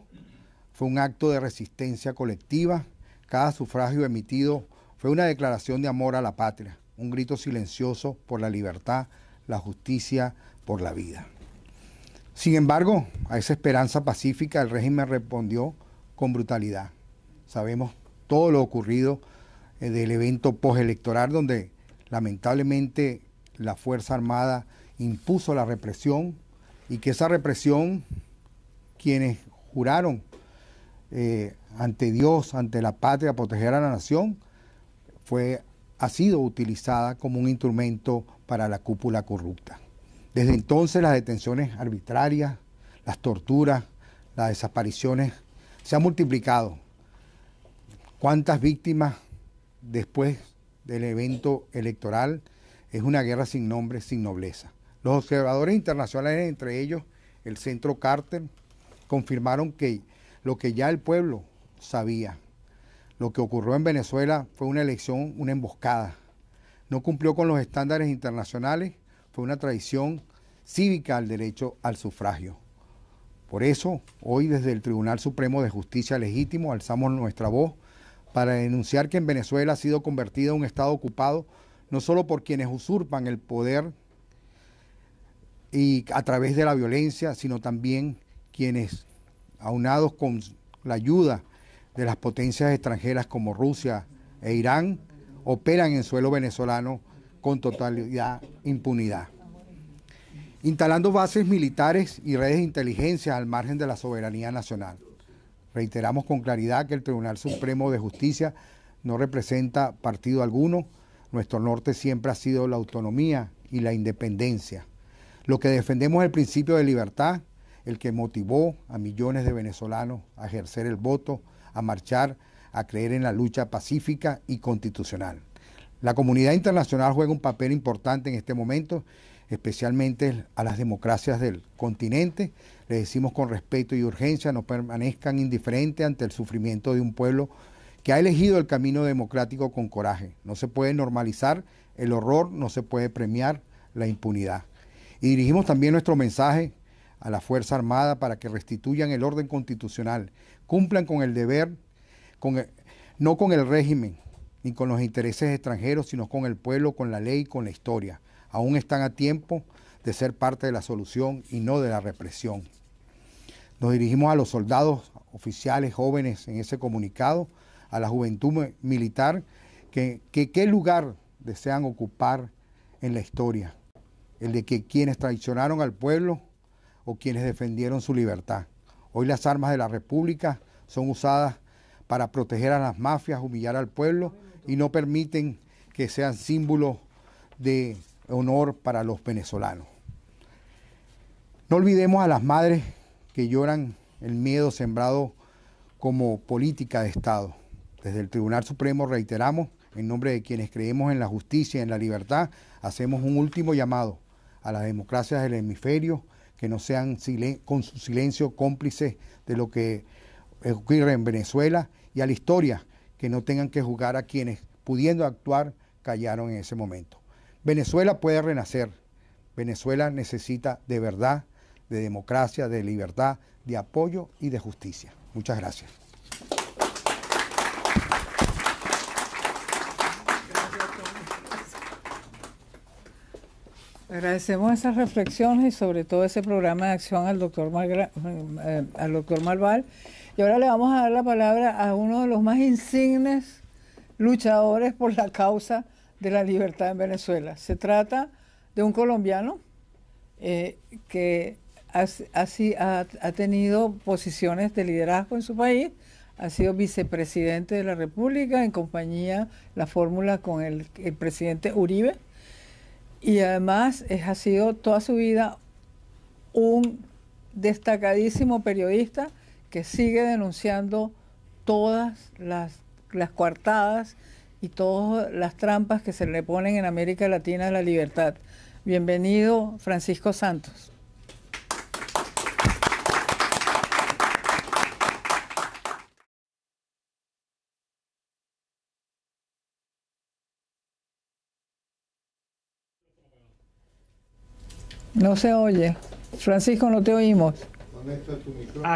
fue un acto de resistencia colectiva. Cada sufragio emitido fue una declaración de amor a la patria, un grito silencioso por la libertad, la justicia, por la vida. Sin embargo, a esa esperanza pacífica el régimen respondió con brutalidad. Sabemos todo lo ocurrido del evento postelectoral donde lamentablemente la Fuerza Armada impuso la represión y que esa represión, quienes juraron ante Dios, ante la patria, proteger a la nación, ha sido utilizada como un instrumento para la cúpula corrupta. Desde entonces las detenciones arbitrarias, las torturas, las desapariciones se han multiplicado. ¿Cuántas víctimas después del evento electoral? Es una guerra sin nombre, sin nobleza. Los observadores internacionales, entre ellos el Centro Carter, confirmaron que lo que ya el pueblo sabía, lo que ocurrió en Venezuela fue una elección, una emboscada. No cumplió con los estándares internacionales, fue una traición cívica al derecho al sufragio. Por eso, hoy desde el Tribunal Supremo de Justicia Legítimo alzamos nuestra voz para denunciar que en Venezuela ha sido convertido en un Estado ocupado no solo por quienes usurpan el poder y a través de la violencia, sino también quienes, aunados con la ayuda de las potencias extranjeras como Rusia e Irán, operan en suelo venezolano con totalidad impunidad, instalando bases militares y redes de inteligencia al margen de la soberanía nacional. Reiteramos con claridad que el Tribunal Supremo de Justicia no representa partido alguno. Nuestro norte siempre ha sido la autonomía y la independencia. Lo que defendemos es el principio de libertad, el que motivó a millones de venezolanos a ejercer el voto, a marchar, a creer en la lucha pacífica y constitucional. La comunidad internacional juega un papel importante en este momento, especialmente a las democracias del continente. Le decimos con respeto y urgencia, no permanezcan indiferentes ante el sufrimiento de un pueblo que ha elegido el camino democrático con coraje. No se puede normalizar el horror, no se puede premiar la impunidad. Y dirigimos también nuestro mensaje a la Fuerza Armada para que restituyan el orden constitucional, cumplan con el deber, no con el régimen, ni con los intereses extranjeros, sino con el pueblo, con la ley, con la historia. Aún están a tiempo de ser parte de la solución y no de la represión. Nos dirigimos a los soldados, oficiales, jóvenes en ese comunicado, a la juventud militar, que qué lugar desean ocupar en la historia, el de que quienes traicionaron al pueblo o quienes defendieron su libertad. Hoy las armas de la República son usadas para proteger a las mafias, humillar al pueblo y no permiten que sean símbolos de honor para los venezolanos. No olvidemos a las madres que lloran el miedo sembrado como política de Estado. Desde el Tribunal Supremo reiteramos, en nombre de quienes creemos en la justicia y en la libertad, hacemos un último llamado a las democracias del hemisferio que no sean con su silencio cómplices de lo que ocurre en Venezuela, y a la historia que no tengan que juzgar a quienes, pudiendo actuar, callaron en ese momento. Venezuela puede renacer. Venezuela necesita de verdad, de democracia, de libertad, de apoyo y de justicia. Muchas gracias. Agradecemos esas reflexiones y sobre todo ese programa de acción al doctor Malval. Y ahora le vamos a dar la palabra a uno de los más insignes luchadores por la causa de la libertad en Venezuela. Se trata de un colombiano que ha tenido posiciones de liderazgo en su país, ha sido vicepresidente de la República en compañía, la fórmula con el presidente Uribe, y además ha sido toda su vida un destacadísimo periodista que sigue denunciando todas las coartadas y todas las trampas que se le ponen en América Latina a la libertad. Bienvenido, Francisco Santos. No se oye. Francisco, no te oímos.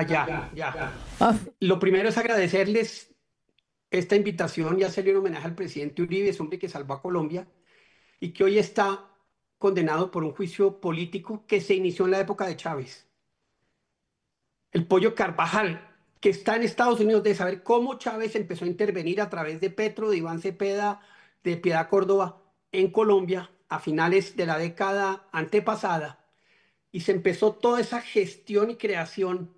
Ya. Lo primero es agradecerles esta invitación y hacerle un homenaje al presidente Uribe, ese hombre que salvó a Colombia y que hoy está condenado por un juicio político que se inició en la época de Chávez. El Pollo Carvajal, que está en Estados Unidos, debe saber cómo Chávez empezó a intervenir a través de Petro, de Iván Cepeda, de Piedad Córdoba en Colombia a finales de la década antepasada. Y se empezó toda esa gestión y creación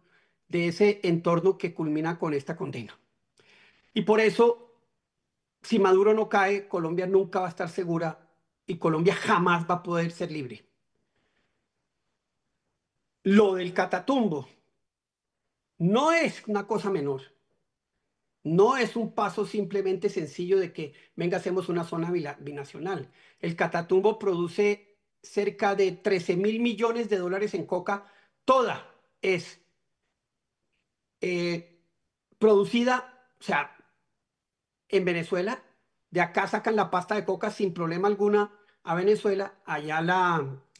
de ese entorno que culmina con esta condena. Y por eso, si Maduro no cae, Colombia nunca va a estar segura y Colombia jamás va a poder ser libre. Lo del Catatumbo no es una cosa menor. No es un paso simplemente sencillo de que, venga, hacemos una zona binacional. El Catatumbo produce cerca de 13.000 millones de dólares en coca. Toda es producida, o sea, en Venezuela. De acá sacan la pasta de coca sin problema alguna a Venezuela. Allá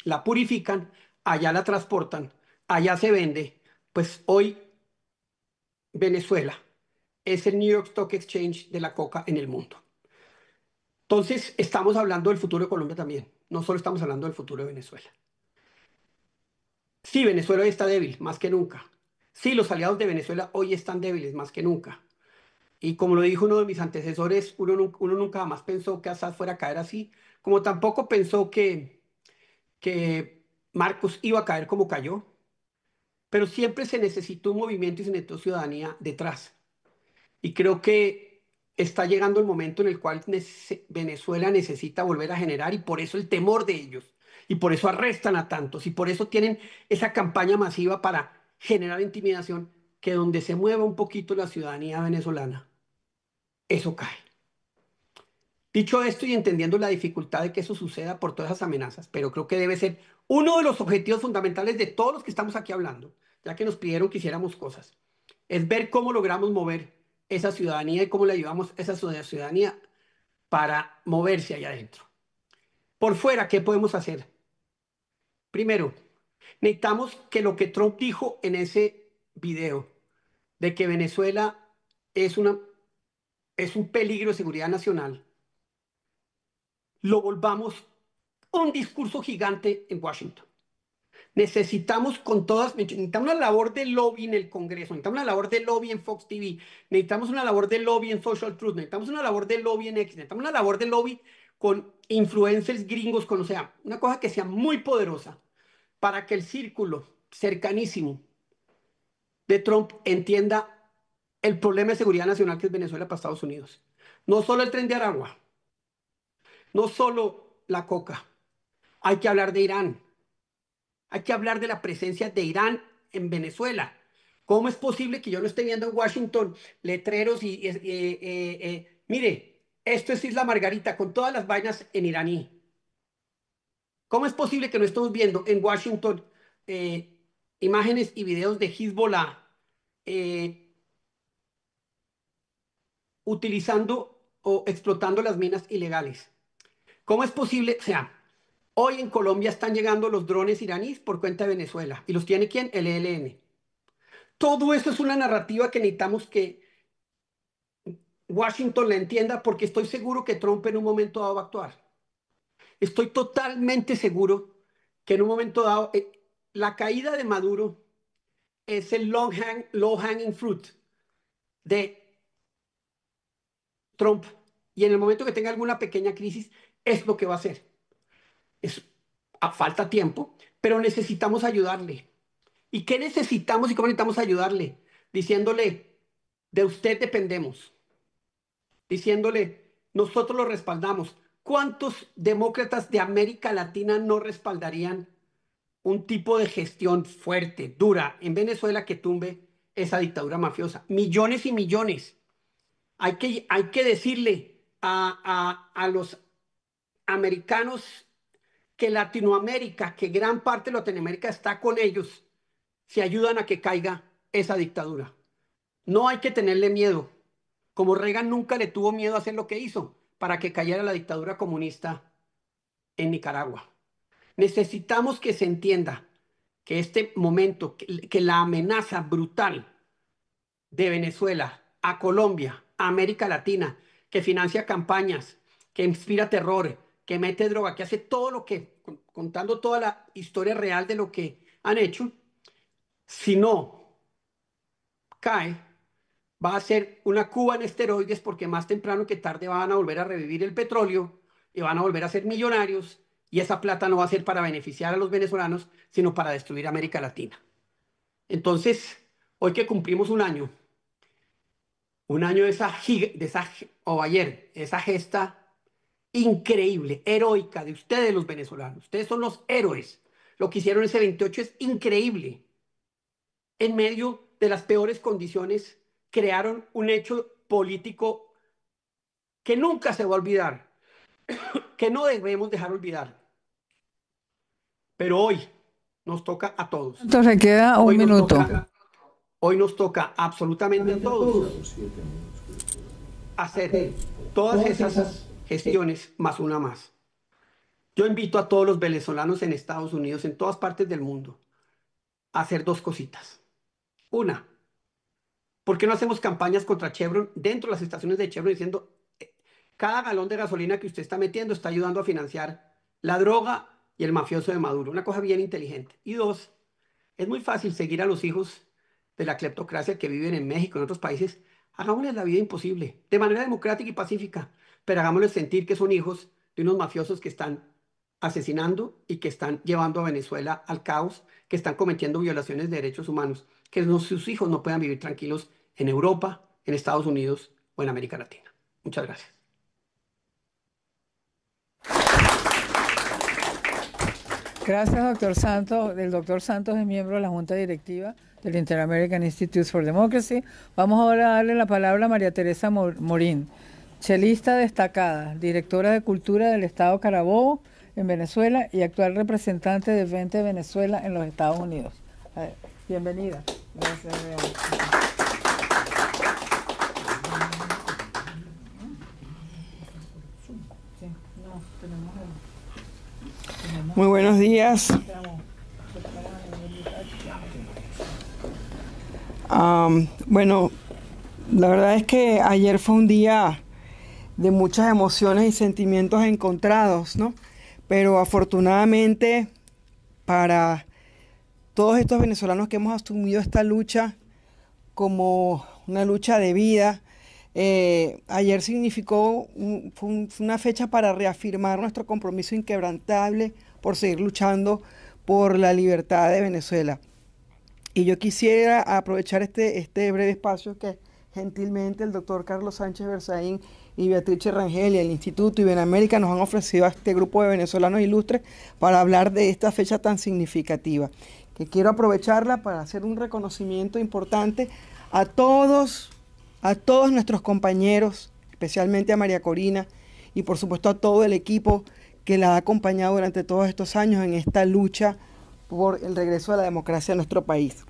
la purifican, allá la transportan, allá se vende. Pues hoy Venezuela es el New York Stock Exchange de la coca en el mundo. Entonces, estamos hablando del futuro de Colombia también. No solo estamos hablando del futuro de Venezuela. Sí, Venezuela hoy está débil, más que nunca. Sí, los aliados de Venezuela hoy están débiles, más que nunca. Y como lo dijo uno de mis antecesores, uno nunca jamás pensó que Assad fuera a caer así, como tampoco pensó que Marcos iba a caer como cayó, pero siempre se necesitó un movimiento y se necesitó ciudadanía detrás. Y creo que está llegando el momento en el cual Venezuela necesita volver a generar y por eso el temor de ellos, y por eso arrestan a tantos, y por eso tienen esa campaña masiva para generar intimidación, que donde se mueva un poquito la ciudadanía venezolana, eso cae. Dicho esto y entendiendo la dificultad de que eso suceda por todas esas amenazas, pero creo que debe ser uno de los objetivos fundamentales de todos los que estamos aquí hablando, ya que nos pidieron que hiciéramos cosas, es ver cómo logramos mover esa ciudadanía y cómo le ayudamos a esa ciudadanía para moverse allá adentro. Por fuera, ¿qué podemos hacer? Primero, necesitamos que lo que Trump dijo en ese video, de que Venezuela es, es un peligro de seguridad nacional, lo volvamos un discurso gigante en Washington. Necesitamos una labor de lobby en el Congreso, necesitamos una labor de lobby en Fox TV, necesitamos una labor de lobby en Social Truth, necesitamos una labor de lobby en X, necesitamos una labor de lobby con influencers gringos, o sea, una cosa que sea muy poderosa para que el círculo cercanísimo de Trump entienda el problema de seguridad nacional que es Venezuela para Estados Unidos. No solo el tren de Aragua, no solo la coca, hay que hablar de Irán. Hay que hablar de la presencia de Irán en Venezuela. ¿Cómo es posible que yo no esté viendo en Washington letreros mire, esto es Isla Margarita con todas las vainas en iraní? ¿Cómo es posible que no estemos viendo en Washington eh, imágenes y videos de Hezbollah eh, utilizando o explotando las minas ilegales? ¿Cómo es posible? O sea, hoy en Colombia están llegando los drones iraníes por cuenta de Venezuela. ¿Y los tiene quién? El ELN. Todo eso es una narrativa que necesitamos que Washington la entienda porque estoy seguro que Trump en un momento dado va a actuar. Estoy totalmente seguro que en un momento dado la caída de Maduro es el low hanging fruit de Trump y en el momento que tenga alguna pequeña crisis es lo que va a hacer. Falta tiempo, pero necesitamos ayudarle. ¿Y qué necesitamos y cómo necesitamos ayudarle? Diciéndole, de usted dependemos. Diciéndole, nosotros lo respaldamos. ¿Cuántos demócratas de América Latina no respaldarían un tipo de gestión fuerte, dura en Venezuela que tumbe esa dictadura mafiosa? Millones y millones. Hay que decirle a los americanos que Latinoamérica, que gran parte de Latinoamérica está con ellos, si ayudan a que caiga esa dictadura. No hay que tenerle miedo. Como Reagan nunca le tuvo miedo a hacer lo que hizo para que cayera la dictadura comunista en Nicaragua. Necesitamos que se entienda que este momento, que la amenaza brutal de Venezuela a Colombia, a América Latina, que financia campañas, que inspira terror, que mete droga, que hace todo lo que, contando toda la historia real de lo que han hecho, si no cae, va a ser una Cuba en esteroides porque más temprano que tarde van a volver a revivir el petróleo y van a volver a ser millonarios y esa plata no va a ser para beneficiar a los venezolanos, sino para destruir América Latina. Entonces, hoy que cumplimos un año o ayer, esa gesta increíble, heroica de ustedes los venezolanos, ustedes son los héroes. Lo que hicieron ese 28 es increíble. En medio de las peores condiciones, crearon un hecho político que nunca se va a olvidar, que no debemos dejar olvidar. Pero hoy nos toca a todos. Entonces le queda un minuto. Hoy nos toca absolutamente a todos hacer todas esas gestiones más una más. Yo invito a todos los venezolanos en Estados Unidos, en todas partes del mundo, a hacer dos cositas. Una, ¿por qué no hacemos campañas contra Chevron dentro de las estaciones de Chevron diciendo cada galón de gasolina que usted está metiendo está ayudando a financiar la droga y el mafioso de Maduro? Una cosa bien inteligente. Y dos, es muy fácil seguir a los hijos de la cleptocracia que viven en México y en otros países Hagámosles la vida imposible, de manera democrática y pacífica, pero hagámosles sentir que son hijos de unos mafiosos que están asesinando y que están llevando a Venezuela al caos, que están cometiendo violaciones de derechos humanos, que sus hijos no puedan vivir tranquilos en Europa, en Estados Unidos o en América Latina. Muchas gracias. Gracias, doctor Santos. El doctor Santos es miembro de la Junta Directiva del Inter-American Institute for Democracy. Vamos ahora a darle la palabra a María Teresa Morín, chelista destacada, directora de Cultura del Estado Carabobo en Venezuela y actual representante de Vente Venezuela en los Estados Unidos. Bienvenida. Gracias. Muy buenos días. Bueno, la verdad es que ayer fue un día de muchas emociones y sentimientos encontrados, ¿no? Pero afortunadamente para todos estos venezolanos que hemos asumido esta lucha como una lucha de vida, ayer significó fue una fecha para reafirmar nuestro compromiso inquebrantable por seguir luchando por la libertad de Venezuela. Y yo quisiera aprovechar este breve espacio que gentilmente el doctor Carlos Sánchez Berzaín y Beatrice Rangel y el Instituto Iberoamérica nos han ofrecido a este grupo de venezolanos ilustres para hablar de esta fecha tan significativa, que quiero aprovecharla para hacer un reconocimiento importante a todos nuestros compañeros, especialmente a María Corina y por supuesto a todo el equipo que la ha acompañado durante todos estos años en esta lucha por el regreso a la democracia a nuestro país.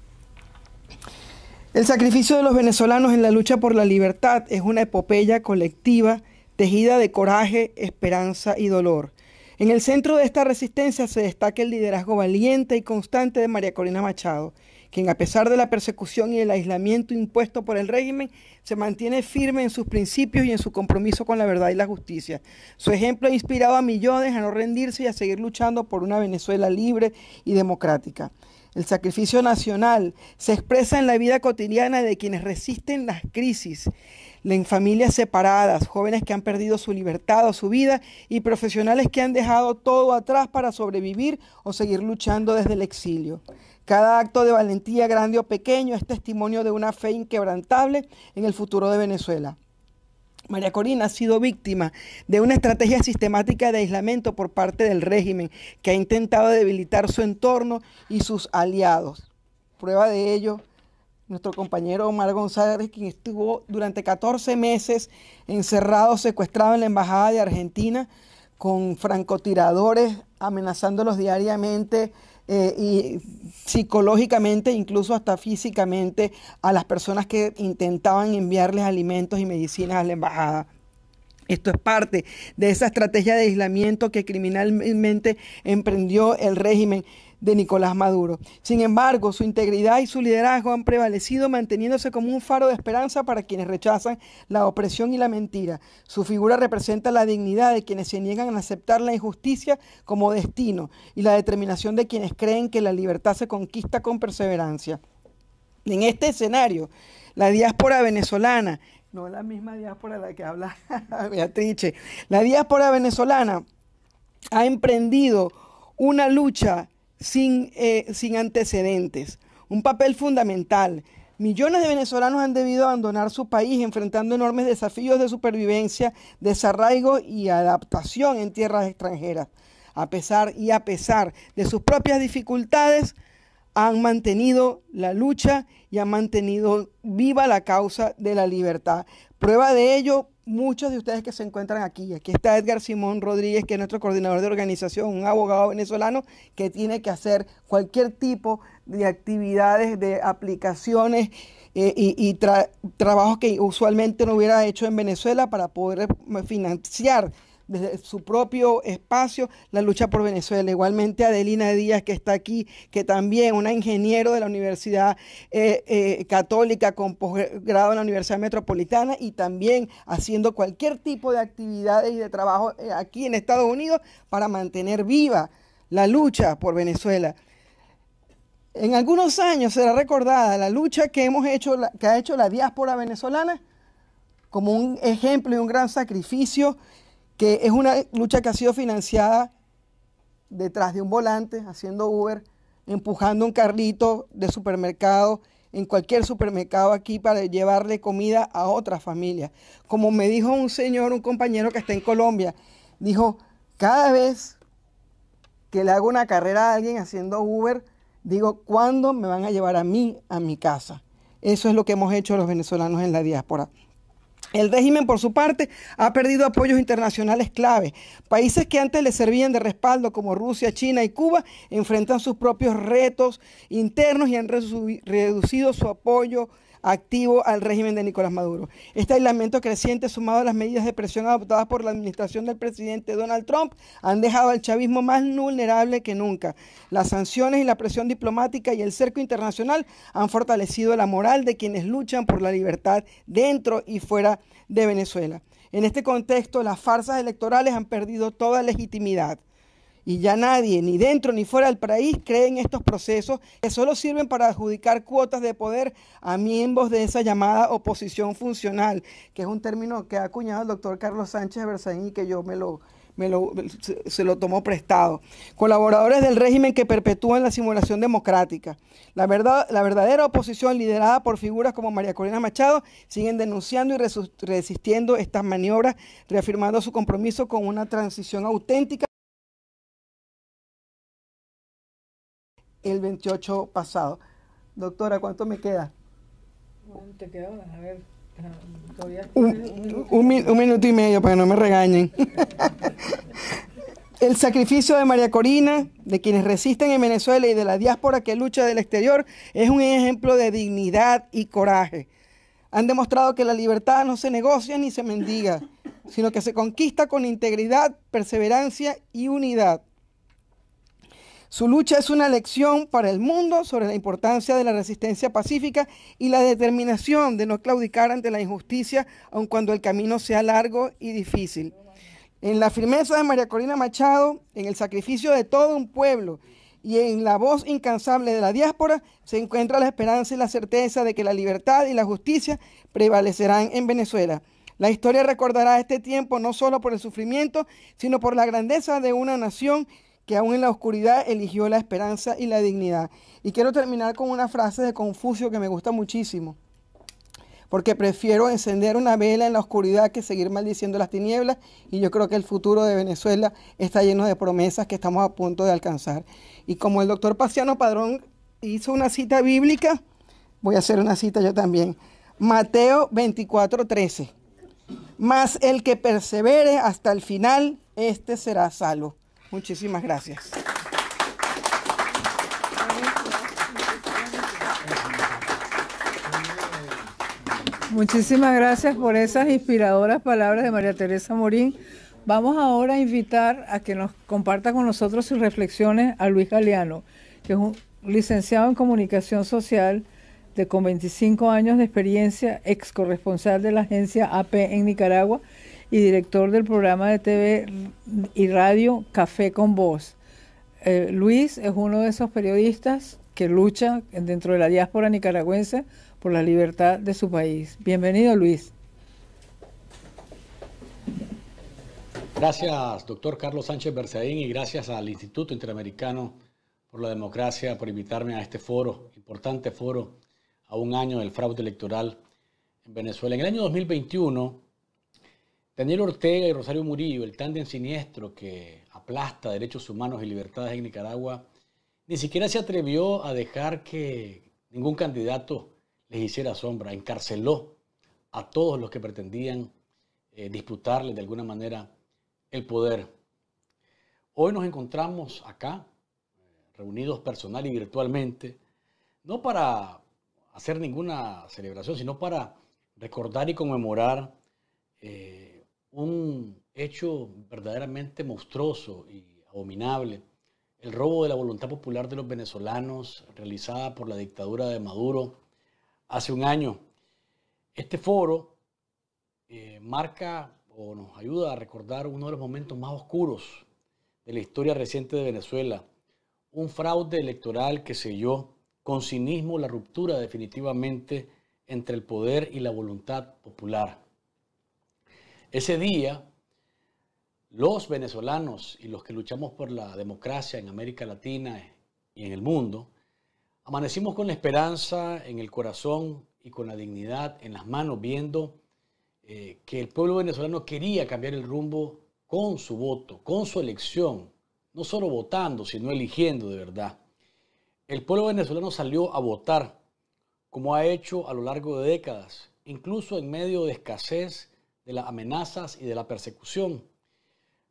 El sacrificio de los venezolanos en la lucha por la libertad es una epopeya colectiva tejida de coraje, esperanza y dolor. En el centro de esta resistencia se destaca el liderazgo valiente y constante de María Corina Machado, quien a pesar de la persecución y el aislamiento impuesto por el régimen, se mantiene firme en sus principios y en su compromiso con la verdad y la justicia. Su ejemplo ha inspirado a millones a no rendirse y a seguir luchando por una Venezuela libre y democrática. El sacrificio nacional se expresa en la vida cotidiana de quienes resisten las crisis, en familias separadas, jóvenes que han perdido su libertad o su vida y profesionales que han dejado todo atrás para sobrevivir o seguir luchando desde el exilio. Cada acto de valentía, grande o pequeño, es testimonio de una fe inquebrantable en el futuro de Venezuela. María Corina ha sido víctima de una estrategia sistemática de aislamiento por parte del régimen que ha intentado debilitar su entorno y sus aliados. Prueba de ello, nuestro compañero Omar González, quien estuvo durante 14 meses encerrado, secuestrado en la Embajada de Argentina, con francotiradores amenazándolos diariamente y psicológicamente, incluso hasta físicamente, a las personas que intentaban enviarles alimentos y medicinas a la embajada. Esto es parte de esa estrategia de aislamiento que criminalmente emprendió el régimen de Nicolás Maduro. Sin embargo, su integridad y su liderazgo han prevalecido, manteniéndose como un faro de esperanza para quienes rechazan la opresión y la mentira. Su figura representa la dignidad de quienes se niegan a aceptar la injusticia como destino y la determinación de quienes creen que la libertad se conquista con perseverancia. En este escenario, la diáspora venezolana, no la misma diáspora de la que habla Beatrice, la diáspora venezolana ha emprendido una lucha sin antecedentes, un papel fundamental. Millones de venezolanos han debido abandonar su país enfrentando enormes desafíos de supervivencia, desarraigo y adaptación en tierras extranjeras. A pesar de sus propias dificultades, han mantenido la lucha y han mantenido viva la causa de la libertad. Prueba de ello, muchos de ustedes que se encuentran aquí. Aquí está Edgar Simón Rodríguez, que es nuestro coordinador de organización, un abogado venezolano que tiene que hacer cualquier tipo de actividades, de aplicaciones y trabajos que usualmente no hubiera hecho en Venezuela para poder financiar desde su propio espacio la lucha por Venezuela. Igualmente Adelina Díaz, que está aquí, que también una ingeniero de la Universidad Católica con posgrado en la Universidad Metropolitana y también haciendo cualquier tipo de actividades y de trabajo aquí en Estados Unidos para mantener viva la lucha por Venezuela. En algunos años será recordada la lucha que ha hecho la diáspora venezolana como un ejemplo y un gran sacrificio, que es una lucha que ha sido financiada detrás de un volante, haciendo Uber, empujando un carrito de supermercado en cualquier supermercado aquí para llevarle comida a otras familias. Como me dijo un señor, un compañero que está en Colombia, dijo, cada vez que le hago una carrera a alguien haciendo Uber, digo, ¿cuándo me van a llevar a mí a mi casa? Eso es lo que hemos hecho los venezolanos en la diáspora. El régimen, por su parte, ha perdido apoyos internacionales clave. Países que antes le servían de respaldo, como Rusia, China y Cuba, enfrentan sus propios retos internos y han reducido su apoyo activo al régimen de Nicolás Maduro. Este aislamiento creciente, sumado a las medidas de presión adoptadas por la administración del presidente Donald Trump, han dejado al chavismo más vulnerable que nunca. Las sanciones y la presión diplomática y el cerco internacional han fortalecido la moral de quienes luchan por la libertad dentro y fuera de Venezuela. En este contexto, las farsas electorales han perdido toda legitimidad. Y ya nadie, ni dentro ni fuera del país, cree en estos procesos que solo sirven para adjudicar cuotas de poder a miembros de esa llamada oposición funcional, que es un término que ha acuñado el doctor Carlos Sánchez Berzaín y que yo se lo tomó prestado. Colaboradores del régimen que perpetúan la simulación democrática. La verdadera oposición, liderada por figuras como María Corina Machado, siguen denunciando y resistiendo estas maniobras, reafirmando su compromiso con una transición auténtica. El 28 pasado. Doctora, ¿cuánto me queda? ¿Te queda? A ver, todavía un minuto y medio para que no me regañen. El sacrificio de María Corina, de quienes resisten en Venezuela y de la diáspora que lucha del exterior, es un ejemplo de dignidad y coraje. Han demostrado que la libertad no se negocia ni se mendiga, sino que se conquista con integridad, perseverancia y unidad. Su lucha es una lección para el mundo sobre la importancia de la resistencia pacífica y la determinación de no claudicar ante la injusticia, aun cuando el camino sea largo y difícil. En la firmeza de María Corina Machado, en el sacrificio de todo un pueblo y en la voz incansable de la diáspora, se encuentra la esperanza y la certeza de que la libertad y la justicia prevalecerán en Venezuela. La historia recordará este tiempo no solo por el sufrimiento, sino por la grandeza de una nación que aún en la oscuridad eligió la esperanza y la dignidad. Y quiero terminar con una frase de Confucio que me gusta muchísimo, porque prefiero encender una vela en la oscuridad que seguir maldiciendo las tinieblas, y yo creo que el futuro de Venezuela está lleno de promesas que estamos a punto de alcanzar. Y como el doctor Paciano Padrón hizo una cita bíblica, voy a hacer una cita yo también. Mateo 24:13. Mas el que persevere hasta el final, este será salvo. Muchísimas gracias. Muchísimas gracias por esas inspiradoras palabras de María Teresa Morín. Vamos ahora a invitar a que nos comparta con nosotros sus reflexiones a Luis Galeano, que es un licenciado en Comunicación Social con 25 años de experiencia, ex corresponsal de la agencia AP en Nicaragua y director del programa de TV y radio Café con Voz. Luis es uno de esos periodistas que lucha dentro de la diáspora nicaragüense por la libertad de su país. Bienvenido, Luis. Gracias, doctor Carlos Sánchez Berzaín, y gracias al Instituto Interamericano por la Democracia por invitarme a este foro, importante foro, a un año del fraude electoral en Venezuela. En el año 2021, Daniel Ortega y Rosario Murillo, el tándem siniestro que aplasta derechos humanos y libertades en Nicaragua, ni siquiera se atrevió a dejar que ningún candidato les hiciera sombra. Encarceló a todos los que pretendían disputarle de alguna manera el poder. Hoy nos encontramos acá, reunidos personal y virtualmente, no para hacer ninguna celebración, sino para recordar y conmemorar un hecho verdaderamente monstruoso y abominable, el robo de la voluntad popular de los venezolanos realizada por la dictadura de Maduro hace un año. Este foro marca o nos ayuda a recordar uno de los momentos más oscuros de la historia reciente de Venezuela, un fraude electoral que selló con cinismo la ruptura definitivamente entre el poder y la voluntad popular. Ese día, los venezolanos y los que luchamos por la democracia en América Latina y en el mundo, amanecimos con la esperanza en el corazón y con la dignidad en las manos, viendo que el pueblo venezolano quería cambiar el rumbo con su voto, con su elección, no solo votando, sino eligiendo de verdad. El pueblo venezolano salió a votar, como ha hecho a lo largo de décadas, incluso en medio de escasez, de las amenazas y de la persecución.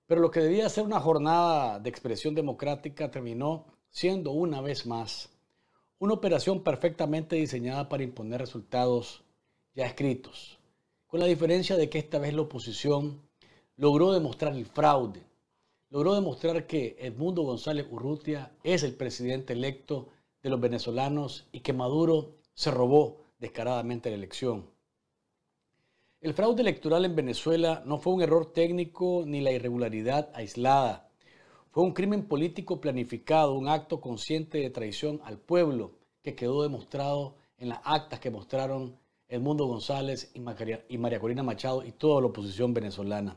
Pero lo que debía ser una jornada de expresión democrática terminó siendo una vez más una operación perfectamente diseñada para imponer resultados ya escritos, con la diferencia de que esta vez la oposición logró demostrar el fraude, logró demostrar que Edmundo González Urrutia es el presidente electo de los venezolanos y que Maduro se robó descaradamente la elección. El fraude electoral en Venezuela no fue un error técnico ni la irregularidad aislada. Fue un crimen político planificado, un acto consciente de traición al pueblo que quedó demostrado en las actas que mostraron Edmundo González y María Corina Machado y toda la oposición venezolana.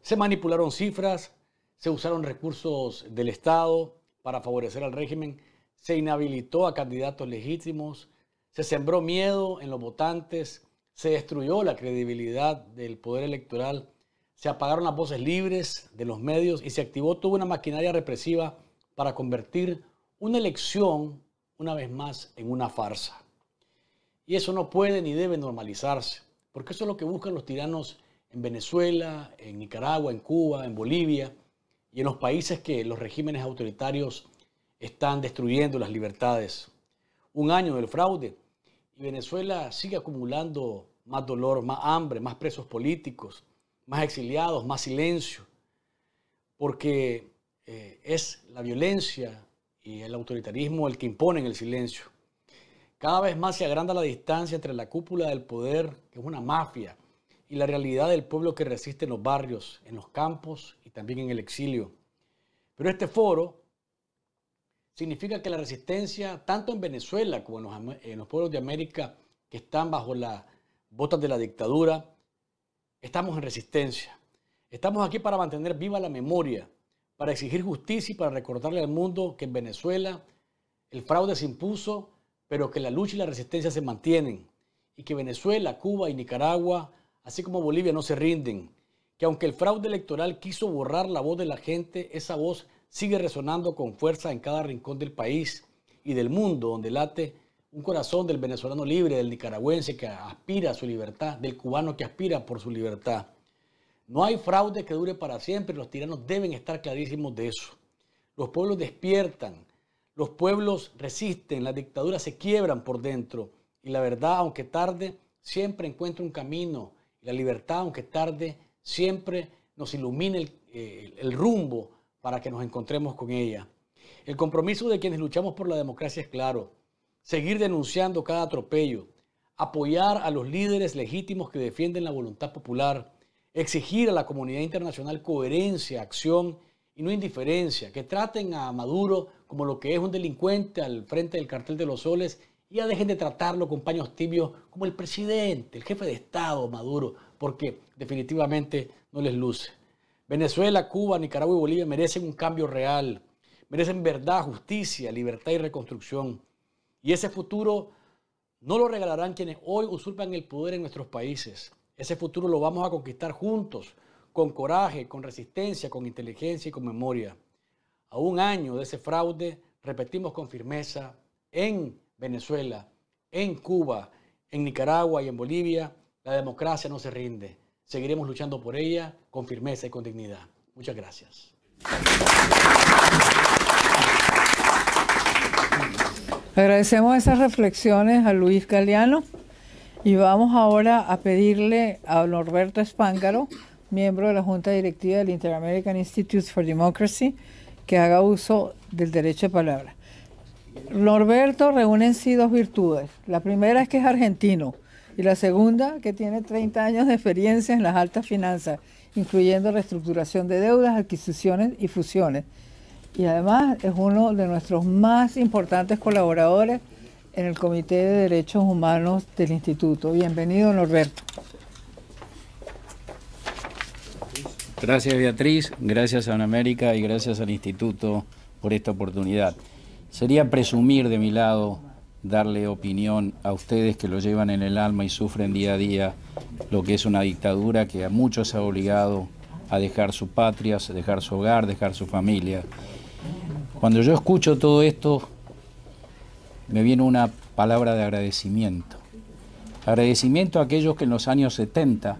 Se manipularon cifras, se usaron recursos del Estado para favorecer al régimen, se inhabilitó a candidatos legítimos, se sembró miedo en los votantes, se destruyó la credibilidad del poder electoral, se apagaron las voces libres de los medios y se activó toda una maquinaria represiva para convertir una elección, una vez más, en una farsa. Y eso no puede ni debe normalizarse, porque eso es lo que buscan los tiranos en Venezuela, en Nicaragua, en Cuba, en Bolivia y en los países que los regímenes autoritarios están destruyendo las libertades. Un año del fraude y Venezuela sigue acumulando más dolor, más hambre, más presos políticos, más exiliados, más silencio, porque es la violencia y el autoritarismo el que imponen el silencio. Cada vez más se agranda la distancia entre la cúpula del poder, que es una mafia, y la realidad del pueblo que resiste en los barrios, en los campos y también en el exilio. Pero este foro significa que la resistencia, tanto en Venezuela como en los pueblos de América que están bajo las botas de la dictadura, estamos en resistencia. Estamos aquí para mantener viva la memoria, para exigir justicia y para recordarle al mundo que en Venezuela el fraude se impuso, pero que la lucha y la resistencia se mantienen, y que Venezuela, Cuba y Nicaragua, así como Bolivia, no se rinden, que aunque el fraude electoral quiso borrar la voz de la gente, esa voz sigue resonando con fuerza en cada rincón del país y del mundo, donde late un corazón del venezolano libre, del nicaragüense que aspira a su libertad, del cubano que aspira por su libertad. No hay fraude que dure para siempre, los tiranos deben estar clarísimos de eso. Los pueblos despiertan, los pueblos resisten, las dictaduras se quiebran por dentro y la verdad, aunque tarde, siempre encuentra un camino y la libertad, aunque tarde, siempre nos ilumina el rumbo para que nos encontremos con ella. El compromiso de quienes luchamos por la democracia es claro: seguir denunciando cada atropello, apoyar a los líderes legítimos que defienden la voluntad popular, exigir a la comunidad internacional coherencia, acción y no indiferencia, que traten a Maduro como lo que es un delincuente al frente del cartel de los soles y ya dejen de tratarlo con paños tibios como el presidente, el jefe de Estado Maduro, porque definitivamente no les luce. Venezuela, Cuba, Nicaragua y Bolivia merecen un cambio real, merecen verdad, justicia, libertad y reconstrucción. Y ese futuro no lo regalarán quienes hoy usurpan el poder en nuestros países. Ese futuro lo vamos a conquistar juntos, con coraje, con resistencia, con inteligencia y con memoria. A un año de ese fraude, repetimos con firmeza, en Venezuela, en Cuba, en Nicaragua y en Bolivia, la democracia no se rinde. Seguiremos luchando por ella con firmeza y con dignidad. Muchas gracias. Agradecemos esas reflexiones a Luis Galeano y vamos ahora a pedirle a Norberto Espángaro, miembro de la Junta Directiva del Inter-American Institute for Democracy, que haga uso del derecho de palabra. Norberto reúne en sí dos virtudes. La primera es que es argentino y la segunda que tiene 30 años de experiencia en las altas finanzas, incluyendo reestructuración de deudas, adquisiciones y fusiones. Y además es uno de nuestros más importantes colaboradores en el Comité de Derechos Humanos del Instituto. Bienvenido, Norberto. Gracias Beatriz, gracias a América y gracias al Instituto por esta oportunidad. Sería presumir de mi lado darle opinión a ustedes que lo llevan en el alma y sufren día a día lo que es una dictadura que a muchos ha obligado a dejar su patria, a dejar su hogar, dejar su familia. Cuando yo escucho todo esto, me viene una palabra de agradecimiento. Agradecimiento a aquellos que en los años 70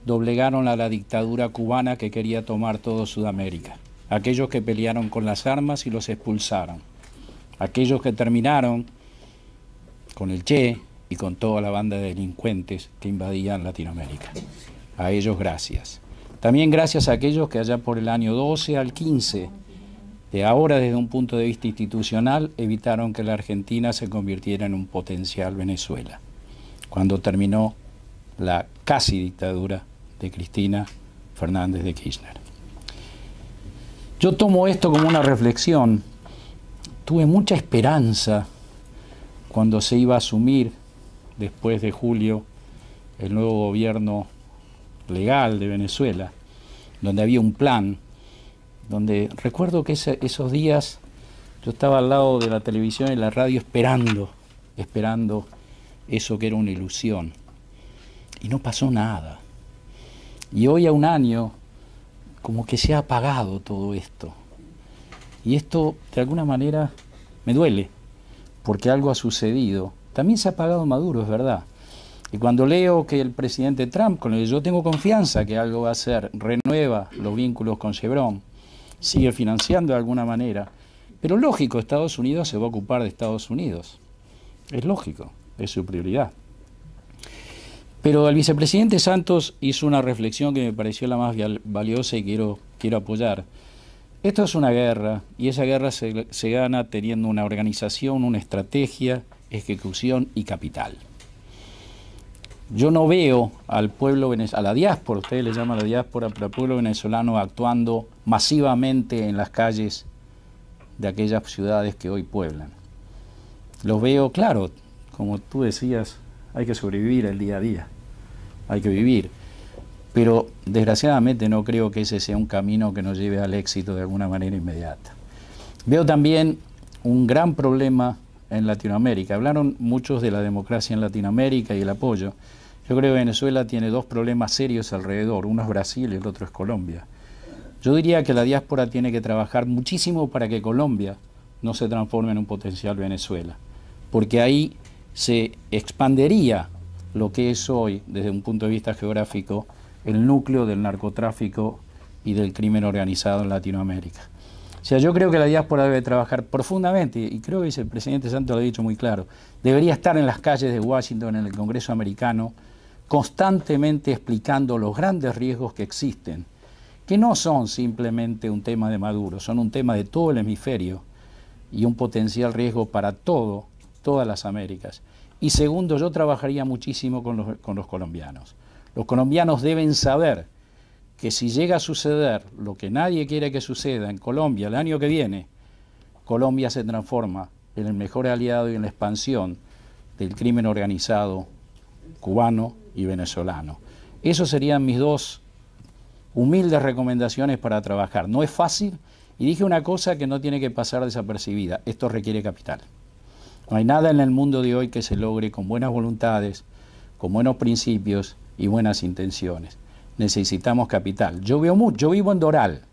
doblegaron a la dictadura cubana que quería tomar todo Sudamérica. Aquellos que pelearon con las armas y los expulsaron. Aquellos que terminaron con el Che y con toda la banda de delincuentes que invadían Latinoamérica. A ellos gracias. También gracias a aquellos que allá por el año 12 al 15, de ahora desde un punto de vista institucional, evitaron que la Argentina se convirtiera en un potencial Venezuela, cuando terminó la casi dictadura de Cristina Fernández de Kirchner. Yo tomo esto como una reflexión. Tuve mucha esperanza cuando se iba a asumir, después de julio, el nuevo gobierno legal de Venezuela, donde había un plan, donde recuerdo que esos días yo estaba al lado de la televisión y la radio esperando eso que era una ilusión. Y no pasó nada. Y hoy a un año, como que se ha apagado todo esto. Y esto, de alguna manera, me duele, porque algo ha sucedido. También se ha apagado Maduro, es verdad. Y cuando leo que el presidente Trump, con el que yo tengo confianza que algo va a hacer, renueva los vínculos con Chevron, sigue financiando de alguna manera, pero lógico, Estados Unidos se va a ocupar de Estados Unidos. Es lógico, es su prioridad. Pero el vicepresidente Santos hizo una reflexión que me pareció la más valiosa y quiero apoyar. Esto es una guerra, y esa guerra se gana teniendo una organización, una estrategia, ejecución y capital. Yo no veo al pueblo venezolano, a la diáspora, ustedes le llaman a la diáspora, pero al pueblo venezolano actuando masivamente en las calles de aquellas ciudades que hoy pueblan. Los veo, claro, como tú decías, hay que sobrevivir el día a día, hay que vivir, pero desgraciadamente no creo que ese sea un camino que nos lleve al éxito de alguna manera inmediata. Veo también un gran problema en Latinoamérica. Hablaron muchos de la democracia en Latinoamérica y el apoyo. Yo creo que Venezuela tiene dos problemas serios alrededor, uno es Brasil y el otro es Colombia. Yo diría que la diáspora tiene que trabajar muchísimo para que Colombia no se transforme en un potencial Venezuela, porque ahí se expandería lo que es hoy, desde un punto de vista geográfico, el núcleo del narcotráfico y del crimen organizado en Latinoamérica. O sea, yo creo que la diáspora debe trabajar profundamente, y creo que el presidente Santos lo ha dicho muy claro, debería estar en las calles de Washington, en el Congreso americano, constantemente explicando los grandes riesgos que existen, que no son simplemente un tema de Maduro, son un tema de todo el hemisferio y un potencial riesgo para todas las Américas. Y segundo, yo trabajaría muchísimo con los colombianos. Los colombianos deben saber que si llega a suceder lo que nadie quiere que suceda en Colombia el año que viene, Colombia se transforma en el mejor aliado y en la expansión del crimen organizado cubano y venezolano. Esas serían mis dos humildes recomendaciones para trabajar. No es fácil, y dije una cosa que no tiene que pasar desapercibida: esto requiere capital. No hay nada en el mundo de hoy que se logre con buenas voluntades, con buenos principios y buenas intenciones. Necesitamos capital. Yo vivo en Doral,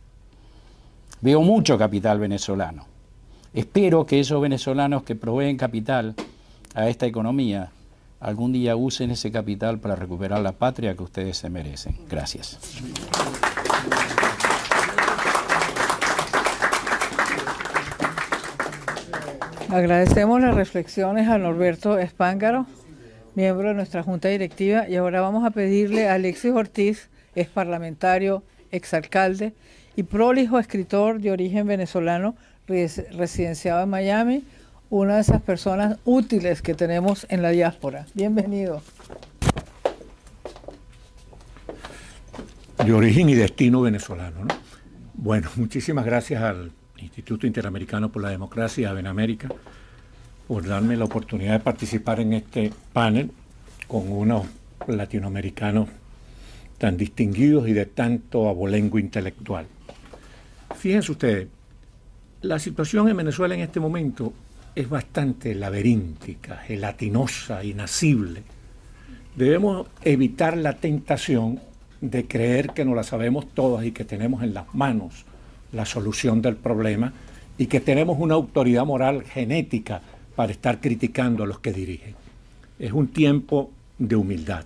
veo mucho capital venezolano. Espero que esos venezolanos que proveen capital a esta economía algún día usen ese capital para recuperar la patria que ustedes se merecen. Gracias. Agradecemos las reflexiones a Norberto Espángaro, miembro de nuestra Junta Directiva, y ahora vamos a pedirle a Alexis Ortiz, ex parlamentario, exalcalde y prolijo escritor de origen venezolano, residenciado en Miami, una de esas personas útiles que tenemos en la diáspora. Bienvenido. De origen y destino venezolano, ¿no? Bueno, muchísimas gracias al Instituto Interamericano por la Democracia, a Benamérica, por darme la oportunidad de participar en este panel con unos latinoamericanos tan distinguidos y de tanto abolengo intelectual. Fíjense ustedes, la situación en Venezuela en este momento es bastante laberíntica, gelatinosa, inasible. Debemos evitar la tentación de creer que nos la sabemos todas y que tenemos en las manos la solución del problema y que tenemos una autoridad moral genética para estar criticando a los que dirigen. Es un tiempo de humildad,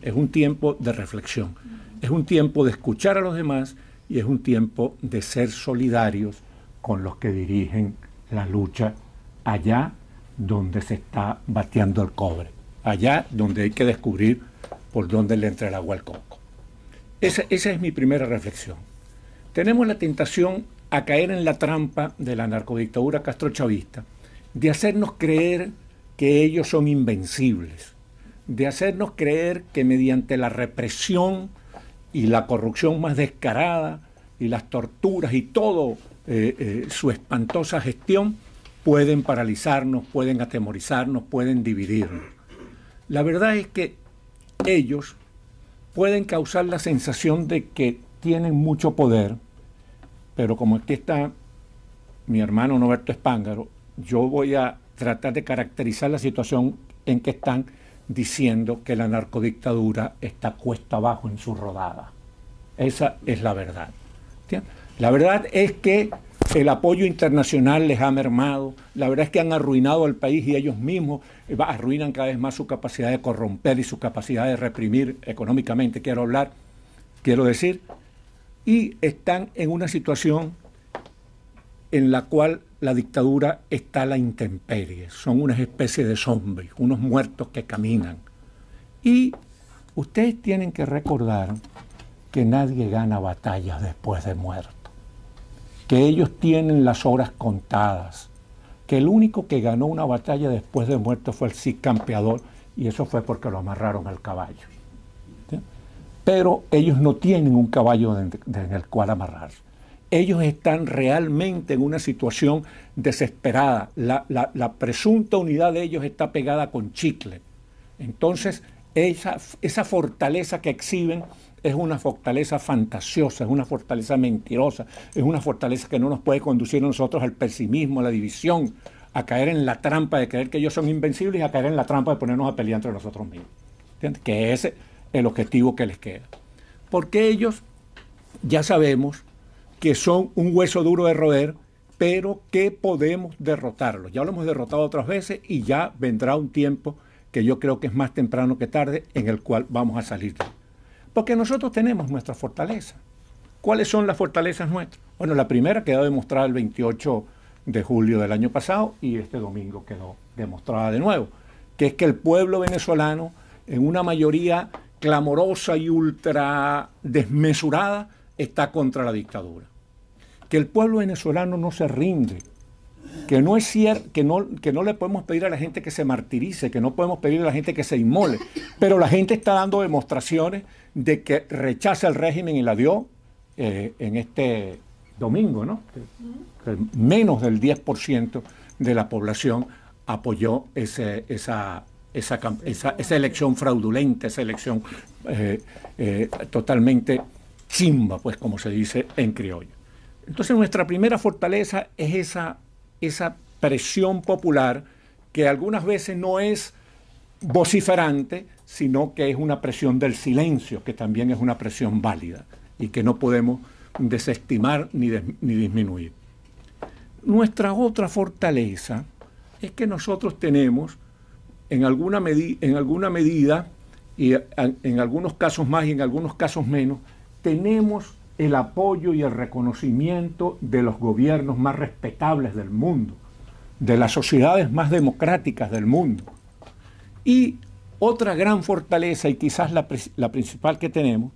es un tiempo de reflexión, es un tiempo de escuchar a los demás y es un tiempo de ser solidarios con los que dirigen la lucha allá donde se está bateando el cobre, allá donde hay que descubrir por dónde le entra el agua al coco. Esa es mi primera reflexión. Tenemos la tentación a caer en la trampa de la narcodictadura castrochavista, de hacernos creer que ellos son invencibles, de hacernos creer que mediante la represión y la corrupción más descarada y las torturas y todo su espantosa gestión pueden paralizarnos, pueden atemorizarnos, pueden dividirnos. La verdad es que ellos pueden causar la sensación de que tienen mucho poder, pero como aquí está mi hermano Norberto Espángaro, yo voy a tratar de caracterizar la situación en que están diciendo que la narcodictadura está cuesta abajo en su rodada. Esa es la verdad. ¿Entiendes? La verdad es que el apoyo internacional les ha mermado, la verdad es que han arruinado al país y ellos mismos arruinan cada vez más su capacidad de corromper y su capacidad de reprimir económicamente, quiero decir, y están en una situación en la cual la dictadura está a la intemperie, son una especie de zombies, unos muertos que caminan. Y ustedes tienen que recordar que nadie gana batallas después de muerto, que ellos tienen las horas contadas, que el único que ganó una batalla después de muerto fue el Cid Campeador, y eso fue porque lo amarraron al caballo. ¿Sí? Pero ellos no tienen un caballo en el cual amarrarse. Ellos están realmente en una situación desesperada. La presunta unidad de ellos está pegada con chicle. Entonces, esa fortaleza que exhiben es una fortaleza fantasiosa, es una fortaleza mentirosa, es una fortaleza que no nos puede conducir a nosotros al pesimismo, a la división, a caer en la trampa de creer que ellos son invencibles y a caer en la trampa de ponernos a pelear entre nosotros mismos. ¿Entiendes? Que ese es el objetivo que les queda. Porque ellos, ya sabemos, que son un hueso duro de roer, pero que podemos derrotarlos. Ya lo hemos derrotado otras veces y ya vendrá un tiempo que yo creo que es más temprano que tarde en el cual vamos a salir. Porque nosotros tenemos nuestra fortaleza. ¿Cuáles son las fortalezas nuestras? Bueno, la primera quedó demostrada el 28 de julio del año pasado y este domingo quedó demostrada de nuevo, que es que el pueblo venezolano, en una mayoría clamorosa y ultra desmesurada, está contra la dictadura. Que el pueblo venezolano no se rinde, que no es cierto, que no le podemos pedir a la gente que se martirice, que no podemos pedir a la gente que se inmole, pero la gente está dando demostraciones de que rechaza el régimen y la dio en este domingo, ¿no? Menos del 10% de la población apoyó esa elección fraudulenta, esa elección totalmente chimba, pues como se dice en criollo. Entonces nuestra primera fortaleza es esa presión popular que algunas veces no es vociferante, sino que es una presión del silencio, que también es una presión válida y que no podemos desestimar ni disminuir. Nuestra otra fortaleza es que nosotros tenemos en alguna medida y en algunos casos más y en algunos casos menos, tenemos el apoyo y el reconocimiento de los gobiernos más respetables del mundo, de las sociedades más democráticas del mundo. Y otra gran fortaleza, y quizás la principal que tenemos,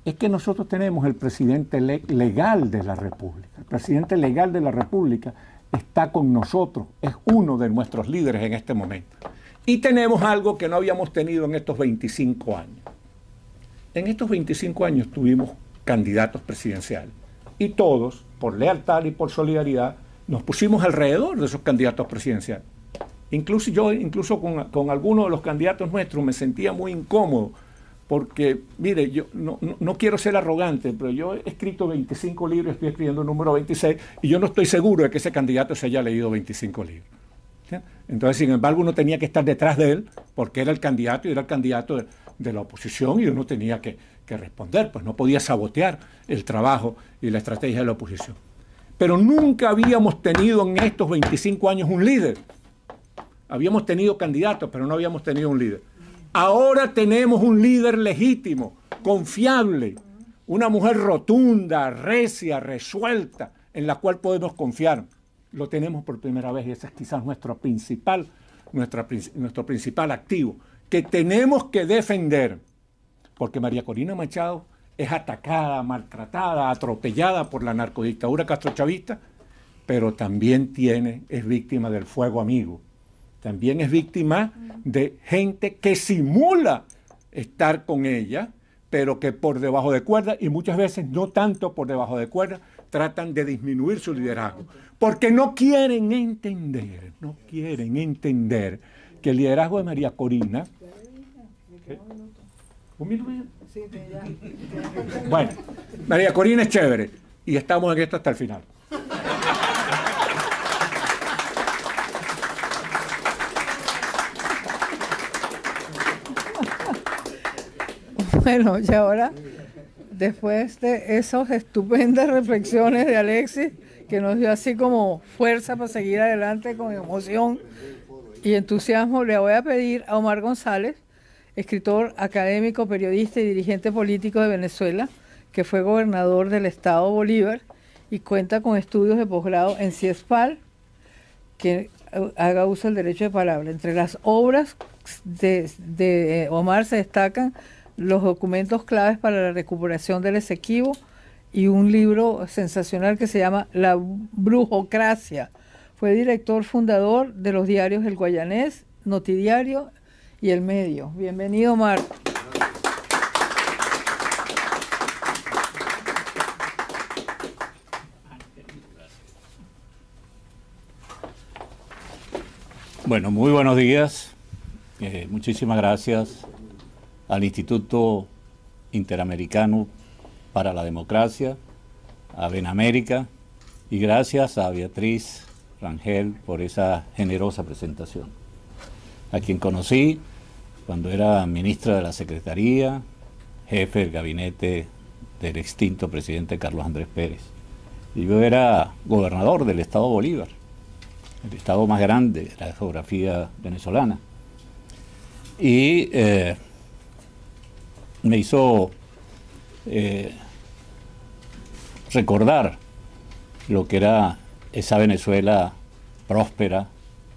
es que nosotros tenemos el presidente legal de la República. El presidente legal de la República está con nosotros, es uno de nuestros líderes en este momento. Y tenemos algo que no habíamos tenido en estos 25 años. En estos 25 años tuvimos candidatos presidenciales y todos, por lealtad y por solidaridad, nos pusimos alrededor de esos candidatos presidenciales. Incluso con algunos de los candidatos nuestros me sentía muy incómodo porque, mire, yo no quiero ser arrogante, pero yo he escrito 25 libros, estoy escribiendo el número 26, y yo no estoy seguro de que ese candidato se haya leído 25 libros. ¿Sí? Entonces, sin embargo, uno tenía que estar detrás de él, porque era el candidato, y era el candidato de la oposición, y uno tenía que responder, pues no podía sabotear el trabajo y la estrategia de la oposición. Pero nunca habíamos tenido en estos 25 años un líder. Habíamos tenido candidatos, pero no habíamos tenido un líder. Ahora tenemos un líder legítimo, confiable, una mujer rotunda, recia, resuelta, en la cual podemos confiar. Lo tenemos por primera vez y ese es quizás nuestro principal activo, que tenemos que defender, porque María Corina Machado es atacada, maltratada, atropellada por la narcodictadura castrochavista, pero también es víctima del fuego amigo. También es víctima de gente que simula estar con ella, pero que por debajo de cuerda, y muchas veces no tanto por debajo de cuerda, tratan de disminuir su liderazgo. Porque no quieren entender que el liderazgo de María Corina... ¿Qué? ¿Un minuto? Sí, ya. Bueno, María Corina es chévere, y estamos en esto hasta el final. Bueno, y ahora, después de esas estupendas reflexiones de Alexis, que nos dio así como fuerza para seguir adelante con emoción y entusiasmo, le voy a pedir a Omar González, escritor, académico, periodista y dirigente político de Venezuela, que fue gobernador del estado Bolívar y cuenta con estudios de posgrado en CIESPAL, que haga uso del derecho de palabra. Entre las obras de Omar se destacan los documentos claves para la recuperación del Esequibo y un libro sensacional que se llama La Brujocracia. Fue director fundador de los diarios El Guayanés, Notidiario y El Medio. Bienvenido, Omar. Bueno, muy buenos días. Muchísimas gracias al Instituto Interamericano para la Democracia, a Benamérica, y gracias a Beatriz Rangel por esa generosa presentación. A quien conocí cuando era ministra de la Secretaría, jefe del gabinete del extinto presidente Carlos Andrés Pérez. Y yo era gobernador del estado Bolívar, el estado más grande de la geografía venezolana. Y me hizo recordar lo que era esa Venezuela próspera,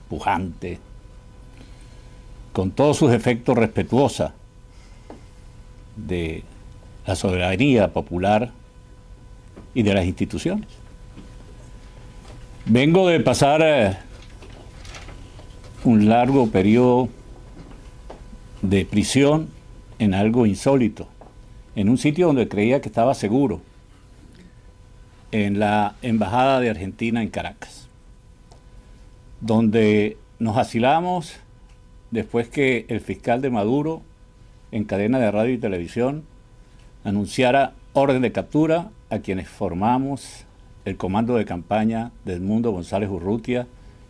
pujante, con todos sus efectos respetuosa de la soberanía popular y de las instituciones. Vengo de pasar un largo periodo de prisión en algo insólito, en un sitio donde creía que estaba seguro, en la Embajada de Argentina en Caracas, donde nos asilamos después que el fiscal de Maduro, en cadena de radio y televisión, anunciara orden de captura a quienes formamos el comando de campaña de Edmundo González Urrutia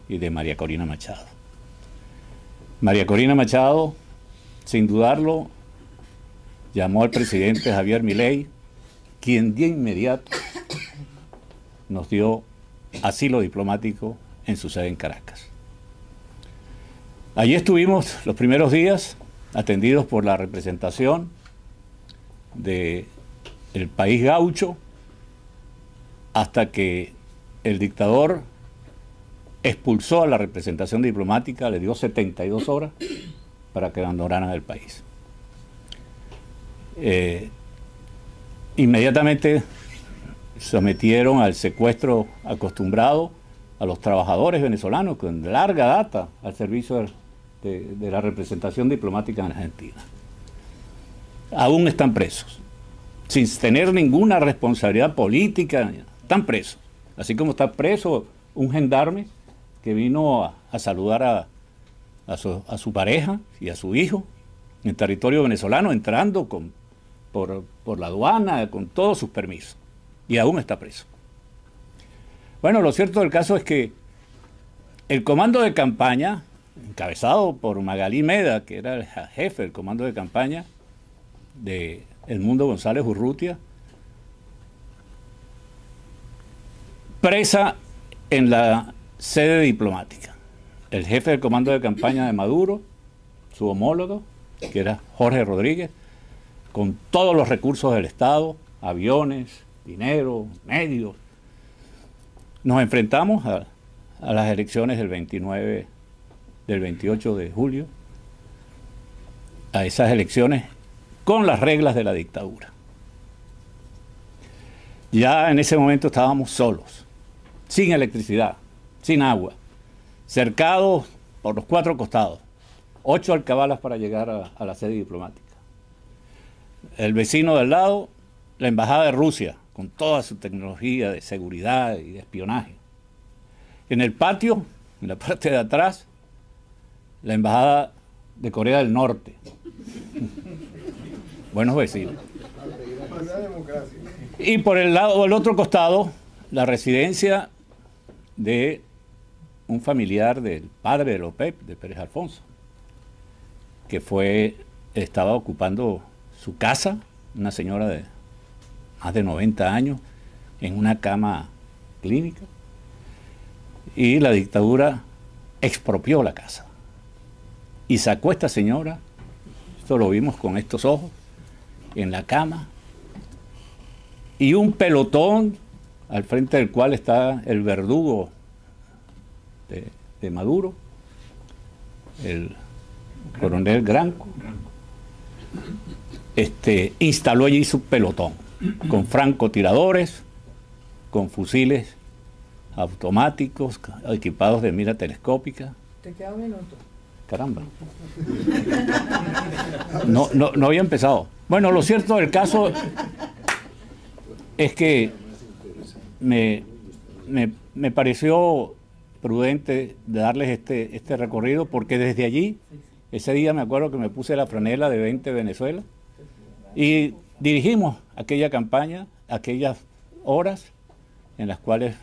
y de María Corina Machado. María Corina Machado, sin dudarlo, llamó al presidente Javier Milei, quien de inmediato nos dio asilo diplomático en su sede en Caracas. Allí estuvimos los primeros días atendidos por la representación del país gaucho, hasta que el dictador expulsó a la representación diplomática, le dio 72 horas para que abandonaran el país. Inmediatamente sometieron al secuestro acostumbrado a los trabajadores venezolanos con larga data al servicio de la representación diplomática en Argentina. Aún están presos, sin tener ninguna responsabilidad política, están presos. Así como está preso un gendarme que vino a saludar a su pareja y a su hijo en territorio venezolano, entrando por la aduana, con todos sus permisos, y aún está preso. Bueno, lo cierto del caso es que el comando de campaña, encabezado por Magalí Meda, que era el jefe del comando de campaña de Edmundo González Urrutia, presa en la sede diplomática. El jefe del comando de campaña de Maduro, su homólogo, que era Jorge Rodríguez, con todos los recursos del Estado, aviones, dinero, medios. Nos enfrentamos a las elecciones del 28 de julio, a esas elecciones con las reglas de la dictadura. Ya en ese momento estábamos solos, sin electricidad, sin agua, cercados por los 4 costados, 8 alcabalas para llegar a la sede diplomática. El vecino del lado, la embajada de Rusia, con toda su tecnología de seguridad y de espionaje. En el patio, en la parte de atrás, la embajada de Corea del Norte. Buenos vecinos. Y por el otro costado, la residencia de un familiar del padre de López, de Pérez Alfonso, que estaba ocupando su casa, una señora de más de 90 años, en una cama clínica, y la dictadura expropió la casa y sacó a esta señora, esto lo vimos con estos ojos, en la cama, y un pelotón al frente del cual está el verdugo de Maduro, el coronel Granco, instaló allí su pelotón, con francotiradores, con fusiles automáticos, equipados de mira telescópica. Te queda un minuto. Caramba. No había empezado. Bueno, lo cierto del caso es que me pareció prudente darles este recorrido, porque desde allí, ese día me acuerdo que me puse la franela de 20 Venezuela y dirigimos aquella campaña, aquellas horas en las cuales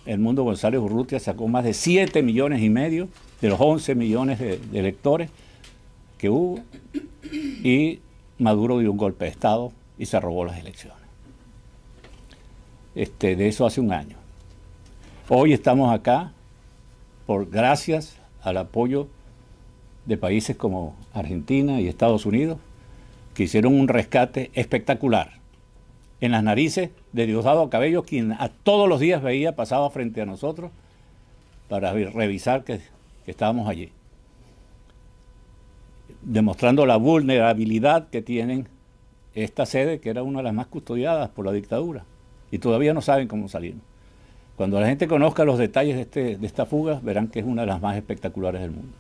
Edmundo González Urrutia sacó más de 7,5 millones de los 11 millones de electores que hubo, y Maduro dio un golpe de Estado y se robó las elecciones. De eso hace un año. Hoy estamos acá gracias al apoyo de países como Argentina y Estados Unidos, que hicieron un rescate espectacular en las narices de Diosdado Cabello, quien a todos los días pasaba frente a nosotros para revisar que estábamos allí, demostrando la vulnerabilidad que tienen esta sede, que era una de las más custodiadas por la dictadura, y todavía no saben cómo salimos. Cuando la gente conozca los detalles de esta fuga, verán que es una de las más espectaculares del mundo.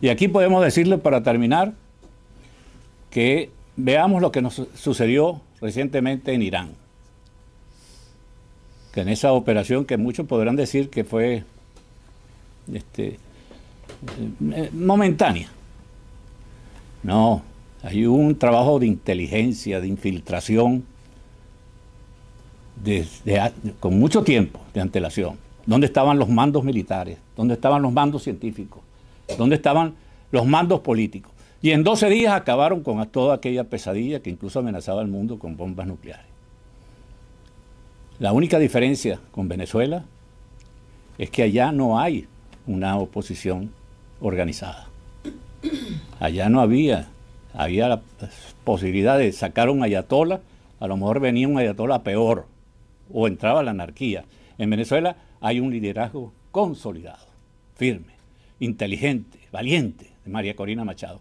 Y aquí podemos decirle, para terminar, que veamos lo que nos sucedió recientemente en Irán. Que en esa operación, que muchos podrán decir que fue momentánea. No, hay un trabajo de inteligencia, de infiltración, con mucho tiempo de antelación. ¿Dónde estaban los mandos militares? ¿Dónde estaban los mandos científicos? ¿Dónde estaban los mandos políticos? Y en 12 días acabaron con toda aquella pesadilla que incluso amenazaba al mundo con bombas nucleares. La única diferencia con Venezuela es que allá no hay una oposición organizada. Allá no había la posibilidad de sacar un ayatolá, a lo mejor venía un ayatolá peor, o entraba la anarquía. En Venezuela hay un liderazgo consolidado, firme, inteligente, valiente, de María Corina Machado,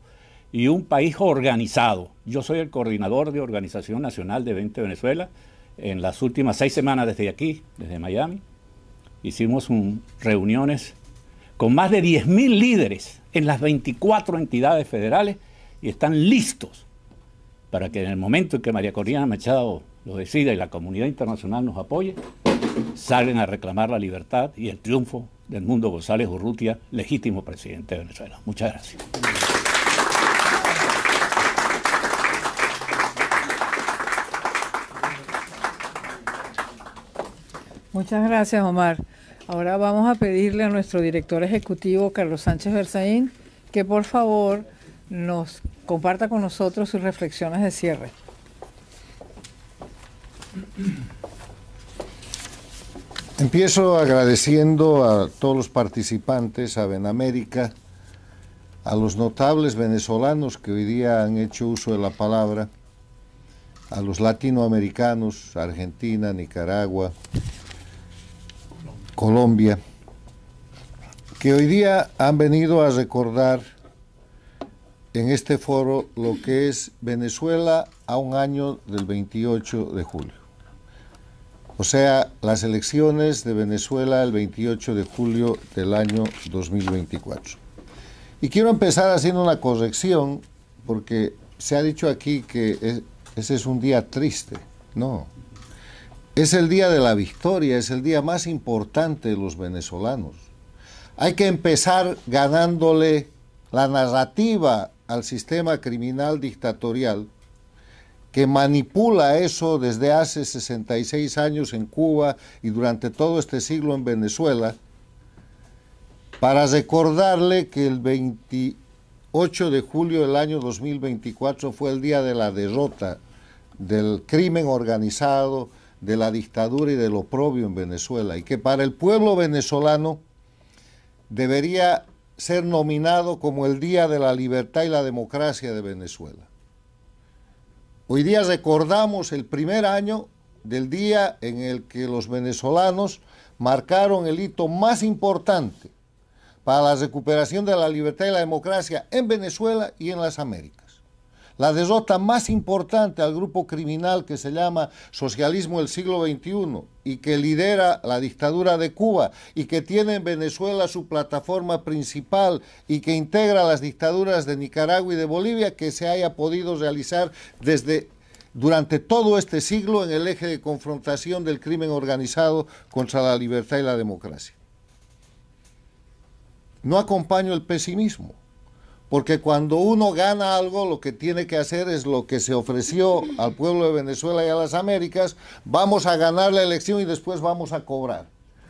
y un país organizado. Yo soy el coordinador de Organización Nacional de 20 Venezuela. En las últimas 6 semanas desde aquí, desde Miami, hicimos reuniones con más de 10.000 líderes en las 24 entidades federales, y están listos para que en el momento en que María Corina Machado lo decida y la comunidad internacional nos apoye, salen a reclamar la libertad y el triunfo de Edmundo González Urrutia, legítimo presidente de Venezuela. Muchas gracias. Muchas gracias, Omar. Ahora vamos a pedirle a nuestro director ejecutivo, Carlos Sánchez Berzaín, que por favor nos comparta con nosotros sus reflexiones de cierre. Empiezo agradeciendo a todos los participantes, a Benamérica, a los notables venezolanos que hoy día han hecho uso de la palabra, a los latinoamericanos, Argentina, Nicaragua, Colombia, que hoy día han venido a recordar en este foro lo que es Venezuela a un año del 28 de julio. O sea, las elecciones de Venezuela el 28 de julio del año 2024. Y quiero empezar haciendo una corrección, porque se ha dicho aquí que ese es un día triste. No, es el día de la victoria, es el día más importante de los venezolanos. Hay que empezar ganándole la narrativa al sistema criminal dictatorial que manipula eso desde hace 66 años en Cuba y durante todo este siglo en Venezuela, para recordarle que el 28 de julio del año 2024 fue el día de la derrota del crimen organizado, de la dictadura y del oprobio en Venezuela, y que para el pueblo venezolano debería ser nominado como el Día de la Libertad y la Democracia de Venezuela. Hoy día recordamos el primer año del día en el que los venezolanos marcaron el hito más importante para la recuperación de la libertad y la democracia en Venezuela y en las Américas. La derrota más importante al grupo criminal que se llama socialismo del siglo XXI y que lidera la dictadura de Cuba y que tiene en Venezuela su plataforma principal y que integra las dictaduras de Nicaragua y de Bolivia, que se haya podido realizar durante todo este siglo en el eje de confrontación del crimen organizado contra la libertad y la democracia. No acompaño el pesimismo, porque cuando uno gana algo, lo que tiene que hacer es lo que se ofreció al pueblo de Venezuela y a las Américas: vamos a ganar la elección y después vamos a cobrar.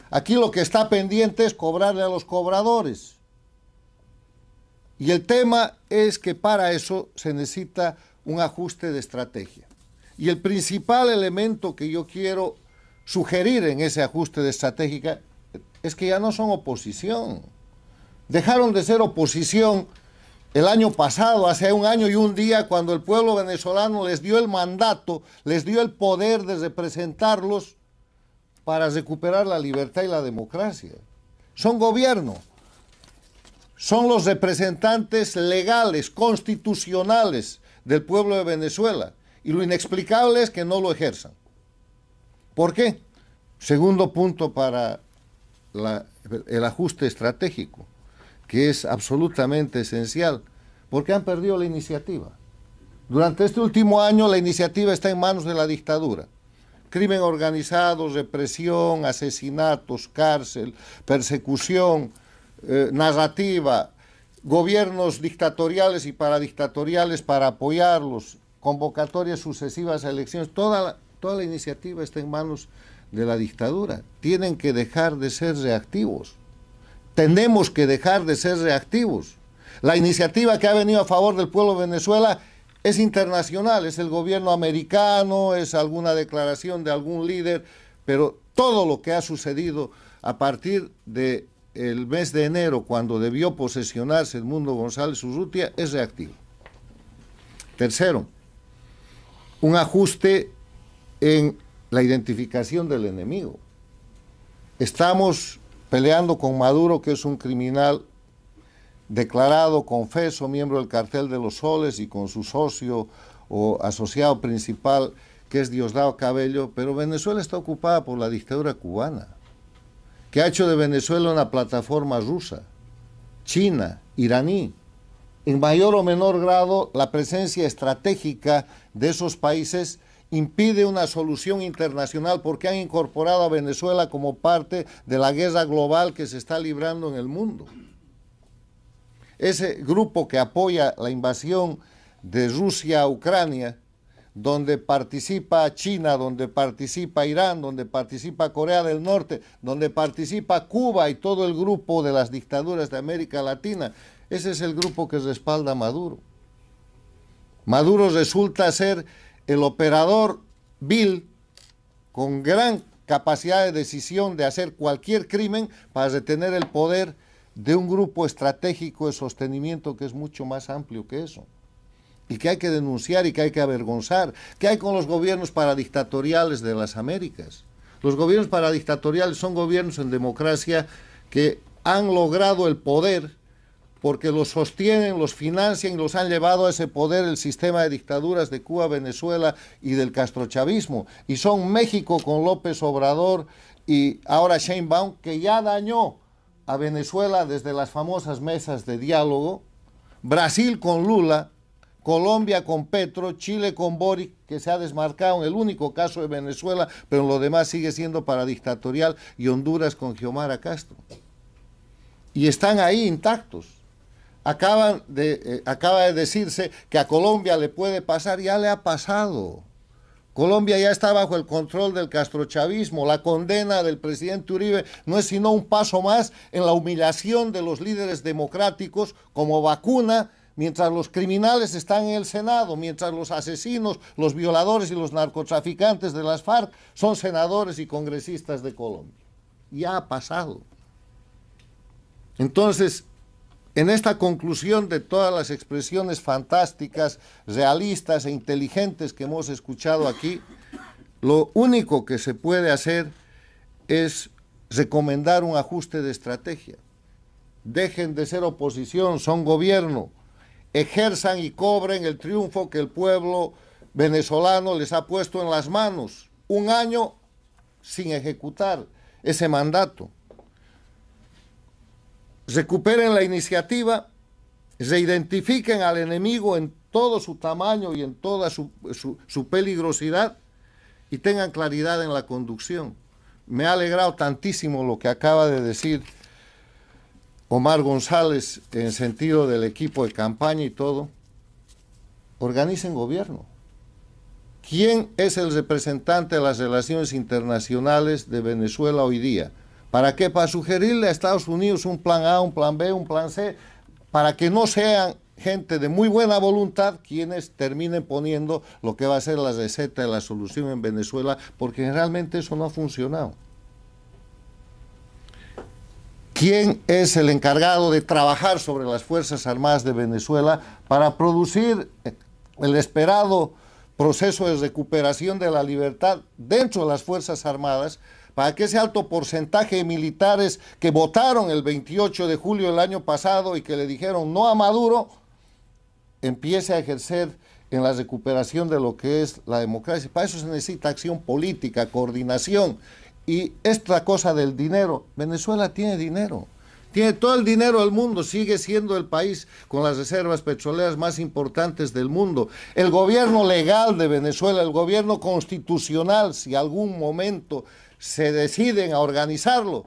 Aquí lo que está pendiente es cobrarle a los cobradores. Y el tema es que para eso se necesita un ajuste de estrategia. Y el principal elemento que yo quiero sugerir en ese ajuste de estrategia es que ya no son oposición. Dejaron de ser oposición el año pasado, hace un año y un día, cuando el pueblo venezolano les dio el mandato, les dio el poder de representarlos para recuperar la libertad y la democracia. Son gobierno, son los representantes legales, constitucionales del pueblo de Venezuela, y lo inexplicable es que no lo ejerzan. ¿Por qué? Segundo punto para el ajuste estratégico, que es absolutamente esencial, porque han perdido la iniciativa. Durante este último año la iniciativa está en manos de la dictadura. Crimen organizado, represión, asesinatos, cárcel, persecución, narrativa, gobiernos dictatoriales y paradictatoriales para apoyarlos, convocatorias sucesivas a elecciones, toda la iniciativa está en manos de la dictadura. Tienen que dejar de ser reactivos. Tenemos que dejar de ser reactivos. La iniciativa que ha venido a favor del pueblo de Venezuela es internacional, es el gobierno americano, es alguna declaración de algún líder, pero todo lo que ha sucedido a partir del mes de enero, cuando debió posesionarse Edmundo González Urrutia, es reactivo. Tercero, un ajuste en la identificación del enemigo. Estamos peleando con Maduro, que es un criminal declarado, confeso, miembro del cartel de los soles, y con su socio o asociado principal, que es Diosdado Cabello, pero Venezuela está ocupada por la dictadura cubana, que ha hecho de Venezuela una plataforma rusa, china, iraní. En mayor o menor grado, la presencia estratégica de esos países impide una solución internacional, porque han incorporado a Venezuela como parte de la guerra global que se está librando en el mundo. Ese grupo que apoya la invasión de Rusia a Ucrania donde participa China, donde participa Irán, donde participa Corea del Norte, donde participa Cuba y todo el grupo de las dictaduras de América Latina, ese es el grupo que respalda a Maduro. Maduro resulta ser el operador vil con gran capacidad de decisión de hacer cualquier crimen para retener el poder de un grupo estratégico de sostenimiento que es mucho más amplio que eso, y que hay que denunciar y que hay que avergonzar. ¿Qué hay con los gobiernos paradictatoriales de las Américas? Los gobiernos paradictatoriales son gobiernos en democracia que han logrado el poder porque los sostienen, los financian y los han llevado a ese poder el sistema de dictaduras de Cuba, Venezuela y del castrochavismo. Y son México con López Obrador y ahora Sheinbaum, que ya dañó a Venezuela desde las famosas mesas de diálogo, Brasil con Lula, Colombia con Petro, Chile con Boric, que se ha desmarcado en el único caso de Venezuela, pero en lo demás sigue siendo paradictatorial, y Honduras con Xiomara Castro. Y están ahí intactos. Acaba de decirse que a Colombia le puede pasar, ya le ha pasado. Colombia ya está bajo el control del castrochavismo. La condena del presidente Uribe no es sino un paso más en la humillación de los líderes democráticos como vacuna, mientras los criminales están en el Senado, mientras los asesinos, los violadores y los narcotraficantes de las FARC son senadores y congresistas de Colombia. Ya ha pasado. Entonces, en esta conclusión de todas las expresiones fantásticas, realistas e inteligentes que hemos escuchado aquí, lo único que se puede hacer es recomendar un ajuste de estrategia. Dejen de ser oposición, son gobierno. Ejerzan y cobren el triunfo que el pueblo venezolano les ha puesto en las manos. Un año sin ejecutar ese mandato. Recuperen la iniciativa, reidentifiquen al enemigo en todo su tamaño y en toda su peligrosidad, y tengan claridad en la conducción. Me ha alegrado tantísimo lo que acaba de decir Omar González en sentido del equipo de campaña y todo. Organicen gobierno. ¿Quién es el representante de las relaciones internacionales de Venezuela hoy día? ¿Para qué? Para sugerirle a Estados Unidos un plan A, un plan B, un plan C, para que no sean gente de muy buena voluntad quienes terminen poniendo lo que va a ser la receta de la solución en Venezuela, porque generalmente eso no ha funcionado. ¿Quién es el encargado de trabajar sobre las Fuerzas Armadas de Venezuela para producir el esperado proceso de recuperación de la libertad dentro de las Fuerzas Armadas, para que ese alto porcentaje de militares que votaron el 28 de julio del año pasado y que le dijeron no a Maduro, empiece a ejercer en la recuperación de lo que es la democracia? Para eso se necesita acción política, coordinación. Y esta cosa del dinero, Venezuela tiene dinero, tiene todo el dinero del mundo, sigue siendo el país con las reservas petroleras más importantes del mundo. El gobierno legal de Venezuela, el gobierno constitucional, si algún momento se deciden a organizarlo,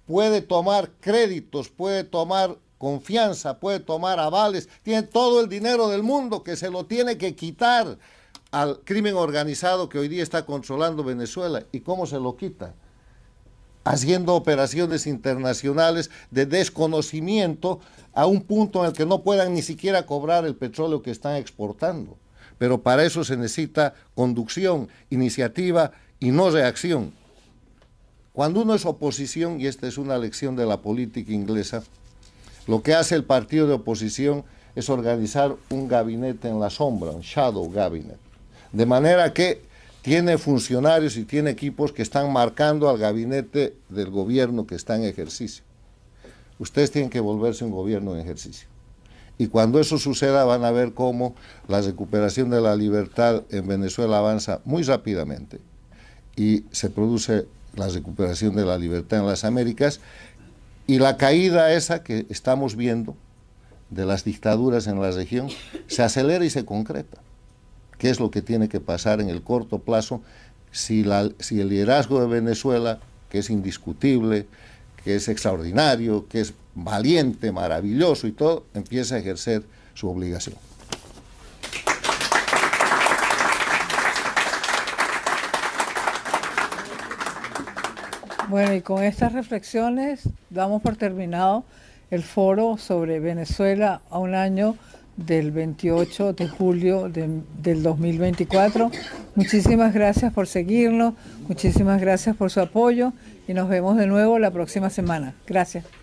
puede tomar créditos, puede tomar confianza, puede tomar avales, tiene todo el dinero del mundo que se lo tiene que quitar al crimen organizado que hoy día está controlando Venezuela. ¿Y cómo se lo quita? Haciendo operaciones internacionales de desconocimiento a un punto en el que no puedan ni siquiera cobrar el petróleo que están exportando. Pero para eso se necesita conducción, iniciativa y no reacción. Cuando uno es oposición, y esta es una lección de la política inglesa, lo que hace el partido de oposición es organizar un gabinete en la sombra, un shadow cabinet, de manera que tiene funcionarios y tiene equipos que están marcando al gabinete del gobierno que está en ejercicio. Ustedes tienen que volverse un gobierno en ejercicio. Y cuando eso suceda van a ver cómo la recuperación de la libertad en Venezuela avanza muy rápidamente y se produce la recuperación de la libertad en las Américas, y la caída esa que estamos viendo de las dictaduras en la región se acelera y se concreta. ¿Qué es lo que tiene que pasar en el corto plazo si el liderazgo de Venezuela, que es indiscutible, que es extraordinario, que es valiente, maravilloso y todo, empieza a ejercer su obligación? Bueno, y con estas reflexiones damos por terminado el foro sobre Venezuela a un año del 28 de julio del 2024. Muchísimas gracias por seguirnos, muchísimas gracias por su apoyo y nos vemos de nuevo la próxima semana. Gracias.